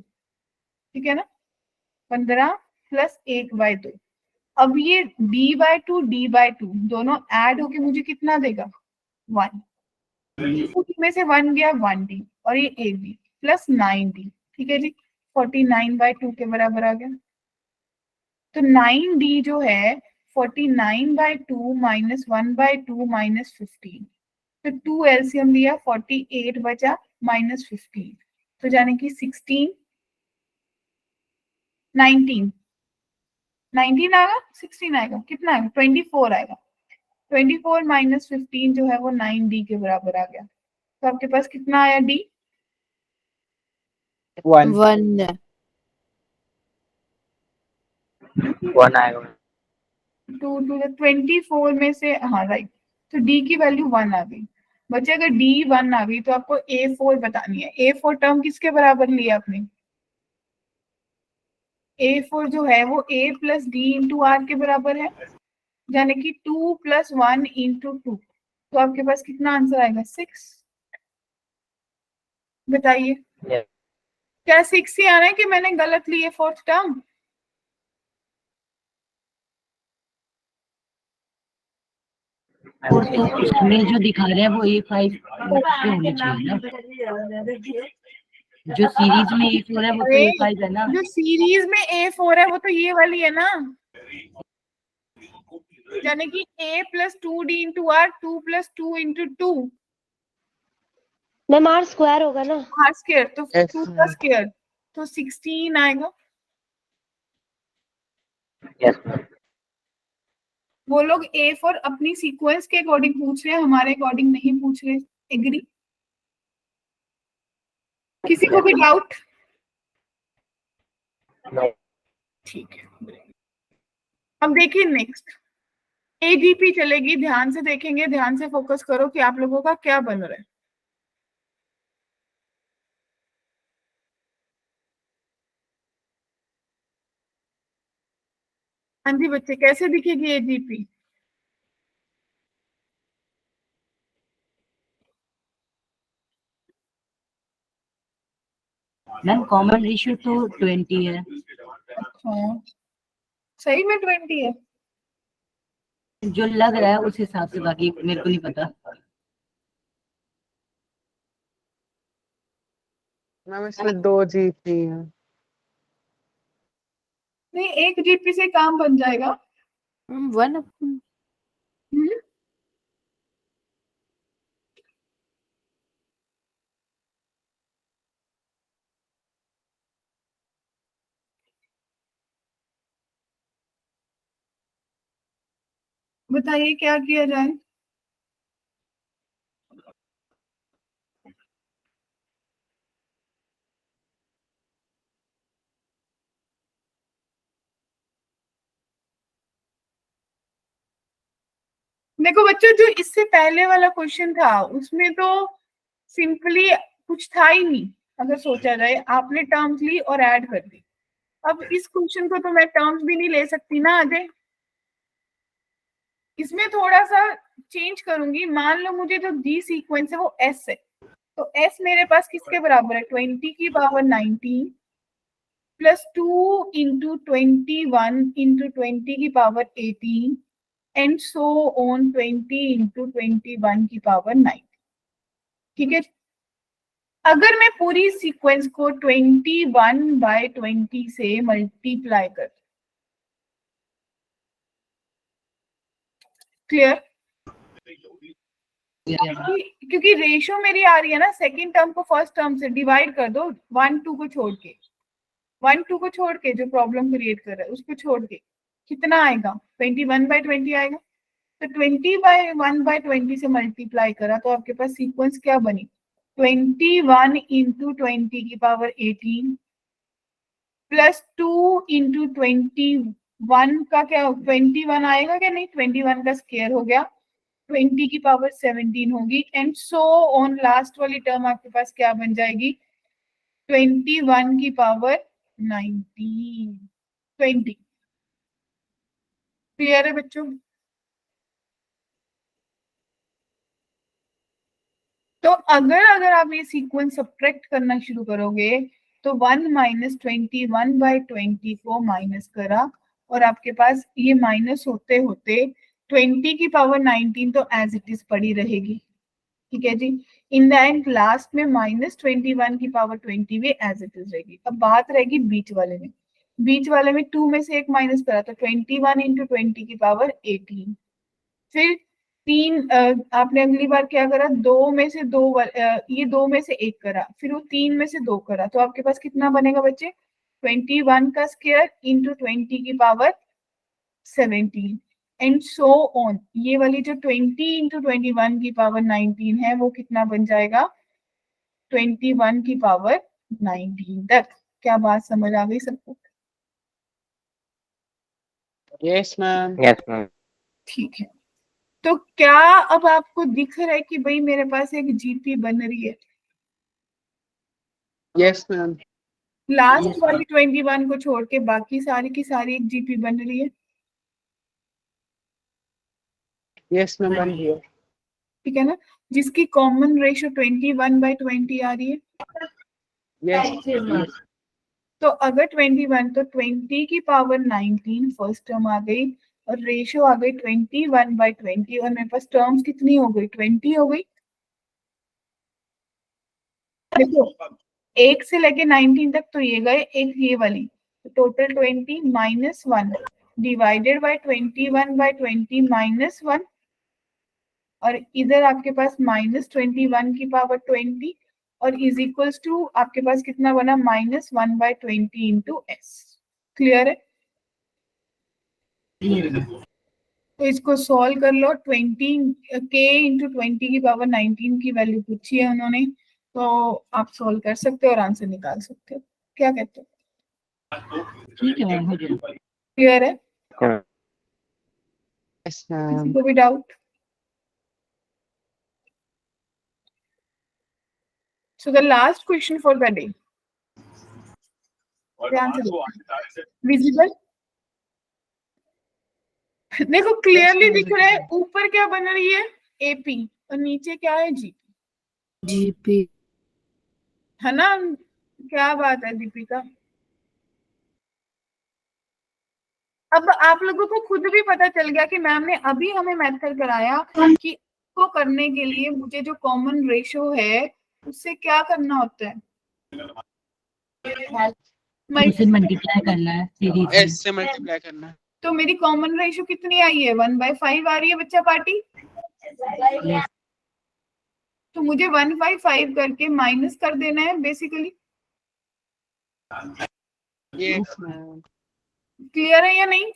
ठीक है ना? 15 प्लस 1/2। अब ये D/2 D/2 दोनों ऐड होके मुझे कितना देगा? 1। में से 1 गया 1D और ये AB। प्लस 9d, ठीक है जी, 49/2 के बराबर आ गया। तो 9d जो है 49/2 माइनस 1/2 माइनस 15, तो 2 एलसीएम लिया, 48 बचा माइनस 15, तो जाने की 16 19 19 आएगा, 16 आएगा, कितना आएगा, 24 आएगा। 24 माइनस 15 जो है वो 9d के बराबर आ गया। तो आपके पास कितना आया d? 1 1 1 आएगा। 2 टू 24 में से, हाँ राइट, तो d की वैल्यू 1 आ गई। बच्चे अगर d 1 आ गई तो आपको a4 बतानी है। a4 टर्म किसके बराबर लिया आपने? a4 जो है वो a plus d into r के बराबर है, यानी कि 2 प्लस 1 इंटू 2। तो आपके पास कितना आंसर आएगा? 6। बताइए, Yes. क्या 6 ही आ रहा है कि मैंने गलत ली है फोर्थ टर्म? और तो उसमें जो दिखा रहे हैं वो A5 से होने चाहिए ना, जो सीरीज में A4 है वो तो अरे, A5 है ना। जो सीरीज में A4 है वो तो ये वाली है ना, यानी कि a plus 2d into r, 2 plus 2 into 2 ma'am r square होगा ना? आर स्क्वायर, तो Yes, 2 का स्क्वायर, तो 16 आएगा। Yes. वो लोग A4 अपनी सीक्वेंस के अकॉर्डिंग पूछ रहे हैं, हमारे अकॉर्डिंग नहीं पूछ रहे। एग्री? किसी को भी डाउट? No. ठीक है, अब देखिए नेक्स्ट AGP चलेगी। ध्यान से देखेंगे, ध्यान से फोकस करो कि आप लोगों का क्या बन रहा है। हाँ जी बच्चे, कैसे दिखेगी AGP? मैम कॉमन रेशियो तो 20 है। अच्छा, सही में 20 है? जो लग रहा है उस हिसाब से, बाकी मेरे को नहीं पता। मैम इसमें 2 जीपी है। नहीं, एक GP से काम बन जाएगा। 1 हम्म? बताइए क्या किया जाए? देखो बच्चों, जो इससे पहले वाला क्वेश्चन था उसमें तो सिंपली कुछ था ही नहीं। अगर सोचा जाए, आपने टर्म्स ली और ऐड कर दी। अब इस क्वेश्चन को तो मैं टर्म्स भी नहीं ले सकती ना अजय, इसमें थोड़ा सा चेंज करूंगी। मान लो मुझे जो डी सीक्वेंस है वो एस है, तो एस मेरे पास किसके बराबर है? 20 की पावर 19 प्लस 2 इंटू 21 इंटू 20 की power 18 and so on 20 into 21 की पावर 9। ठीक है, अगर मैं पूरी सीक्वेंस को 21/20 से मल्टीप्लाई कर, क्लियर? क्योंकि रेशियो मेरी आ रही है ना, सेकंड टर्म को फर्स्ट टर्म से डिवाइड कर दो, 1 2 को छोड़ के, 1 2 को छोड़ के, जो प्रॉब्लम क्रिएट कर रहा है उसको छोड़ के कितना आएगा? 21/20 आएगा। तो 21/20 से मल्टीप्लाई करा तो आपके पास सीक्वेंस क्या बनी? 21 इंटू 20 की पावर 18 प्लस 2 इंटू 21 का क्या, 21 आएगा क्या? नहीं, 21 का स्क्वायर हो गया, 20 की पावर 17 होगी एंड सो ऑन। लास्ट वाली टर्म आपके पास क्या बन जाएगी? 21 की पावर 19 20। क्लियर है बच्चों? तो अगर आप ये सीक्वेंस सब्ट्रैक्ट करना शुरू करोगे तो 1 माइनस 21/20 को माइनस करा और आपके पास ये माइनस होते होते 20 की पावर 19 तो एज इट इज पड़ी रहेगी। ठीक है जी। इन द एंड लास्ट में -21 की पावर 20 भी एज इट इज रहेगी। अब बात रहेगी बीच वाले में। बीच वाले में 2 में से एक माइनस करा तो 21 इंटू 20 की पावर 18। फिर आपने अगली बार क्या करा, ये 2 में से एक करा, फिर वो 3 में से 2 करा, तो आपके पास कितना बनेगा बच्चे, 21 का स्क्वायर इंटू 20 की पावर 17 एंड सो ऑन। ये वाली जो 20 इंटू 21 की पावर 19 है वो कितना बन जाएगा, 21 की पावर 19 तक। क्या बात समझ आ गई सबको? Yes ma'am. Yes ma'am. ठीक है। तो क्या अब आपको दिख रहा है कि भाई मेरे पास एक जीपी बन रही है? Yes ma'am. लास्ट वाली 21 को छोड़ के बाकी सारी की सारी एक जीपी बन रही है। यस मैम बन गया। ठीक है ना, जिसकी कॉमन रेशियो 21/20 आ रही है। यस। तो अगर 21 तो 20 की पावर 19 फर्स्ट टर्म आ गई और रेशियो आ गई 21/20 और मेरे पास टर्म्स कितनी हो गई, 20 हो गई। देखो 1 से लेके 19 तक तो ये गए, एक ये वाली, तो टोटल 20 -1 डिवाइडेड बाय 21/20 -1 और इधर आपके पास -21 की पावर 20 और इज इक्वल्स टू आपके पास कितना बना, -1/20 इंटू एस। क्लियर है? तो इसको सॉल्व कर लो। 20k इंटू 20 की पावर 19 की वैल्यू पूछी है उन्होंने, तो आप सॉल्व कर सकते हो और आंसर निकाल सकते हो। क्या कहते हो? ठीक है मैम, हो जाएगा। क्लियर है? यस किसी मैम। को भी doubt? So the last question for the day. Visible? देखो क्लियरली दिख रहा है, ऊपर क्या बन रही है, एपी, और नीचे क्या है, जी। जीपी। है ना? क्या बात है दीपिका। अब आप लोगों को खुद भी पता चल गया कि मैम ने अभी हमें मेथड कराया कि को करने के लिए मुझे जो कॉमन रेशियो है उससे क्या करना होता है, उसे मल्टीप्लाई करना है सीरीज में। एस से मल्टीप्लाई करना है। तो मेरी कॉमन रेशियो कितनी आई है, 1/5 आ रही है बच्चा पार्टी। Yes. तो मुझे 1/5 करके माइनस कर देना है बेसिकली। Yes ma'am. क्लियर है या नहीं?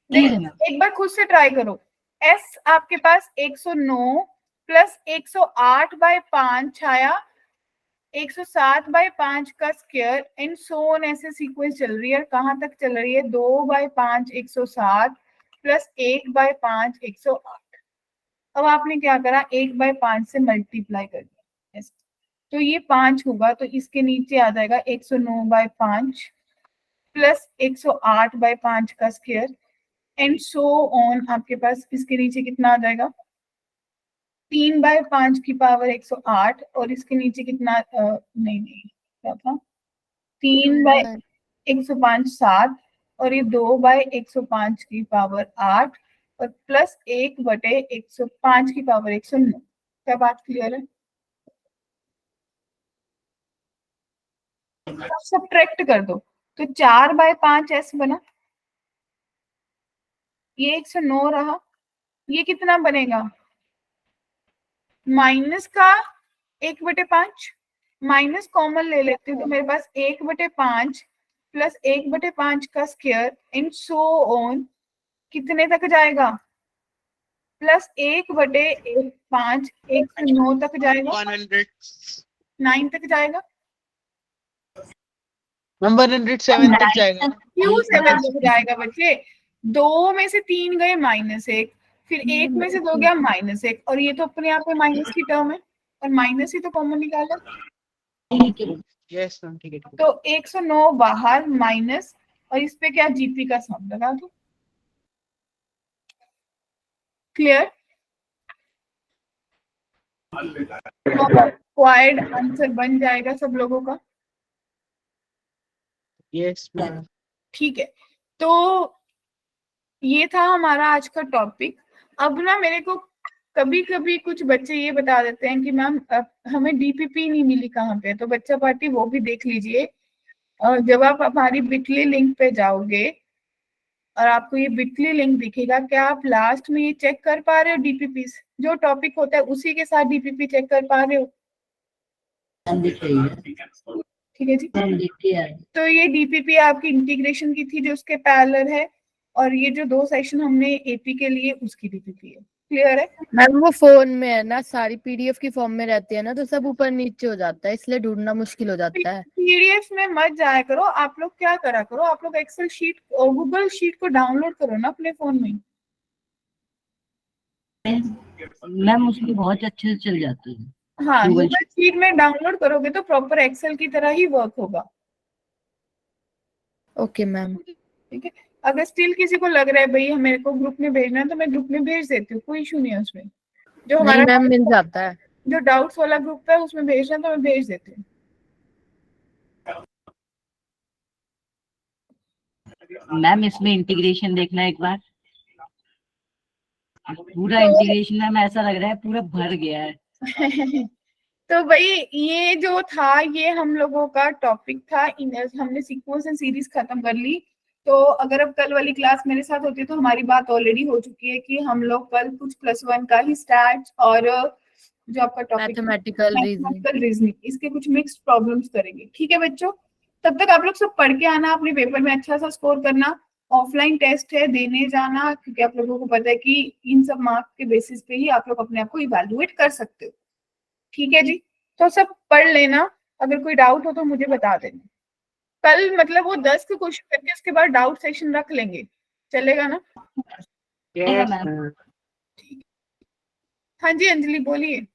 ठीक है मैम। एक बार खुद से ट्राई करो। एस आपके पास 109 प्लस 108/5 आया, 107/5 का स्क्वायर एंड सो ऑन, ऐसे सीक्वेंस चल रही है। कहां तक चल रही है, 2/5 107 प्लस 1/5 108। अब आपने क्या करा, 1/5 से मल्टीप्लाई कर दिया, तो ये 5 होगा, तो इसके नीचे आ जाएगा 109/5 प्लस 108/5 का स्क्वायर एंड सो ऑन। आपके पास इसके नीचे कितना आ जाएगा, 3/5 की पावर 108 और इसके नीचे कितना नहीं क्या था, 3/105 7 और ये 2/105 की पावर 8 और प्लस 1/105 की पावर 109। क्या बात क्लियर है? सब्ट्रैक्ट कर दो तो 4/5 एस बना, ये 109 रहा, ये कितना बनेगा, माइनस का 1/5, माइनस कॉमन ले लेते हैं तो मेरे पास 1/5 प्लस 1/5 का स्क्वायर एंड सो ऑन कितने तक जाएगा, प्लस 1/5 109 तक जाएगा, 100 9 तक जाएगा, मैम 107 तक जाएगा। क्यों 7 तक जाएगा बच्चे, 2 में से 3 गए -1, फिर 1 में से 2 गया -1 और ये तो अपने आप में माइनस की टर्म है और माइनस ही तो कॉमन निकाला। ठीक है। यस मैम ठीक है। तो 109 बाहर माइनस और इस पे क्या, जीपी का सम लगा दो। क्लियर? रिक्वायर्ड आंसर बन जाएगा सब लोगों का। Yes ma'am. ठीक है, तो ये था हमारा आज का टॉपिक। अब ना मेरे को कभी कभी कुछ बच्चे ये बता देते हैं कि मैम हमें डीपीपी नहीं मिली कहाँ पे, तो बच्चा पार्टी वो भी देख लीजिए। और जब आप हमारी बिटली लिंक पे जाओगे और आपको ये बिटली लिंक दिखेगा, क्या आप लास्ट में ये चेक कर पा रहे हो डीपीपी जो टॉपिक होता है उसी के साथ डीपीपी चेक कर पा रहे हो? मैम दिख रही है, ठीक है जी। मैम दिख रही है। तो ये डीपीपी आपकी इंटीग्रेशन की थी जो उसके पैरेलल है, और ये जो 2 सेशन हमने एपी के लिए उसकी डीपीपी है। क्लियर है? मैम वो फोन में है ना, सारी पीडीएफ की फॉर्म में रहती है ना, तो सब ऊपर नीचे हो जाता है, इसलिए ढूंढना मुश्किल हो जाता है। पीडीएफ में मत जाया करो आप लोग, क्या करा करो आप लोग, एक्सेल शीट गूगल शीट को डाउनलोड करो ना अपने फोन में। मैम उसमें बहुत अच्छे से चल जाती है। हाँ, Google गूगल शीट में डाउनलोड करोगे तो प्रॉपर एक्सेल की तरह ही वर्क होगा। Okay ma'am. ठीक है, अगर स्टिल किसी को लग रहा है भाई मेरे को ग्रुप में भेजना है तो मैं ग्रुप में भेज देती हूँ, कोई इशू नहीं है उसमें। जो नहीं हमारा मैम, मिल जाता है। जो डाउट्स वाला ग्रुप है उसमें भेजना है तो मैं भेज देती हूँ। मैम इसमें इंटीग्रेशन देखना एक बार, पूरा इंटीग्रेशन मैम ऐसा लग रहा है पूरा भर गया है। तो भाई ये जो था ये हम लोगों का टॉपिक था, हमने सीक्वेंस एंड सीरीज खत्म कर ली। तो अगर अब कल वाली क्लास मेरे साथ होती तो हमारी बात ऑलरेडी हो चुकी है कि हम लोग कल कुछ +1 का ही स्टैट्स और जो आपका टॉपिक मैथमेटिकल रीजनिंग, इसके कुछ मिक्स्ड प्रॉब्लम्स करेंगे। ठीक है बच्चों, तब तक आप लोग सब पढ़ के आना, अपने पेपर में अच्छा सा स्कोर करना। ऑफलाइन टेस्ट है, देने जाना, क्योंकि आप लोगों को पता है कि इन सब मार्क्स के बेसिस पे ही आप लोग अपने आप को इवैल्यूएट कर सकते हो। ठीक है जी, तो सब पढ़ लेना, अगर कोई डाउट हो तो मुझे बता देना। कल मतलब वो 10 के क्वेश्चन करके उसके बाद डाउट सेशन रख लेंगे, चलेगा ना? Yes ma'am. हाँ जी अंजलि बोलिए।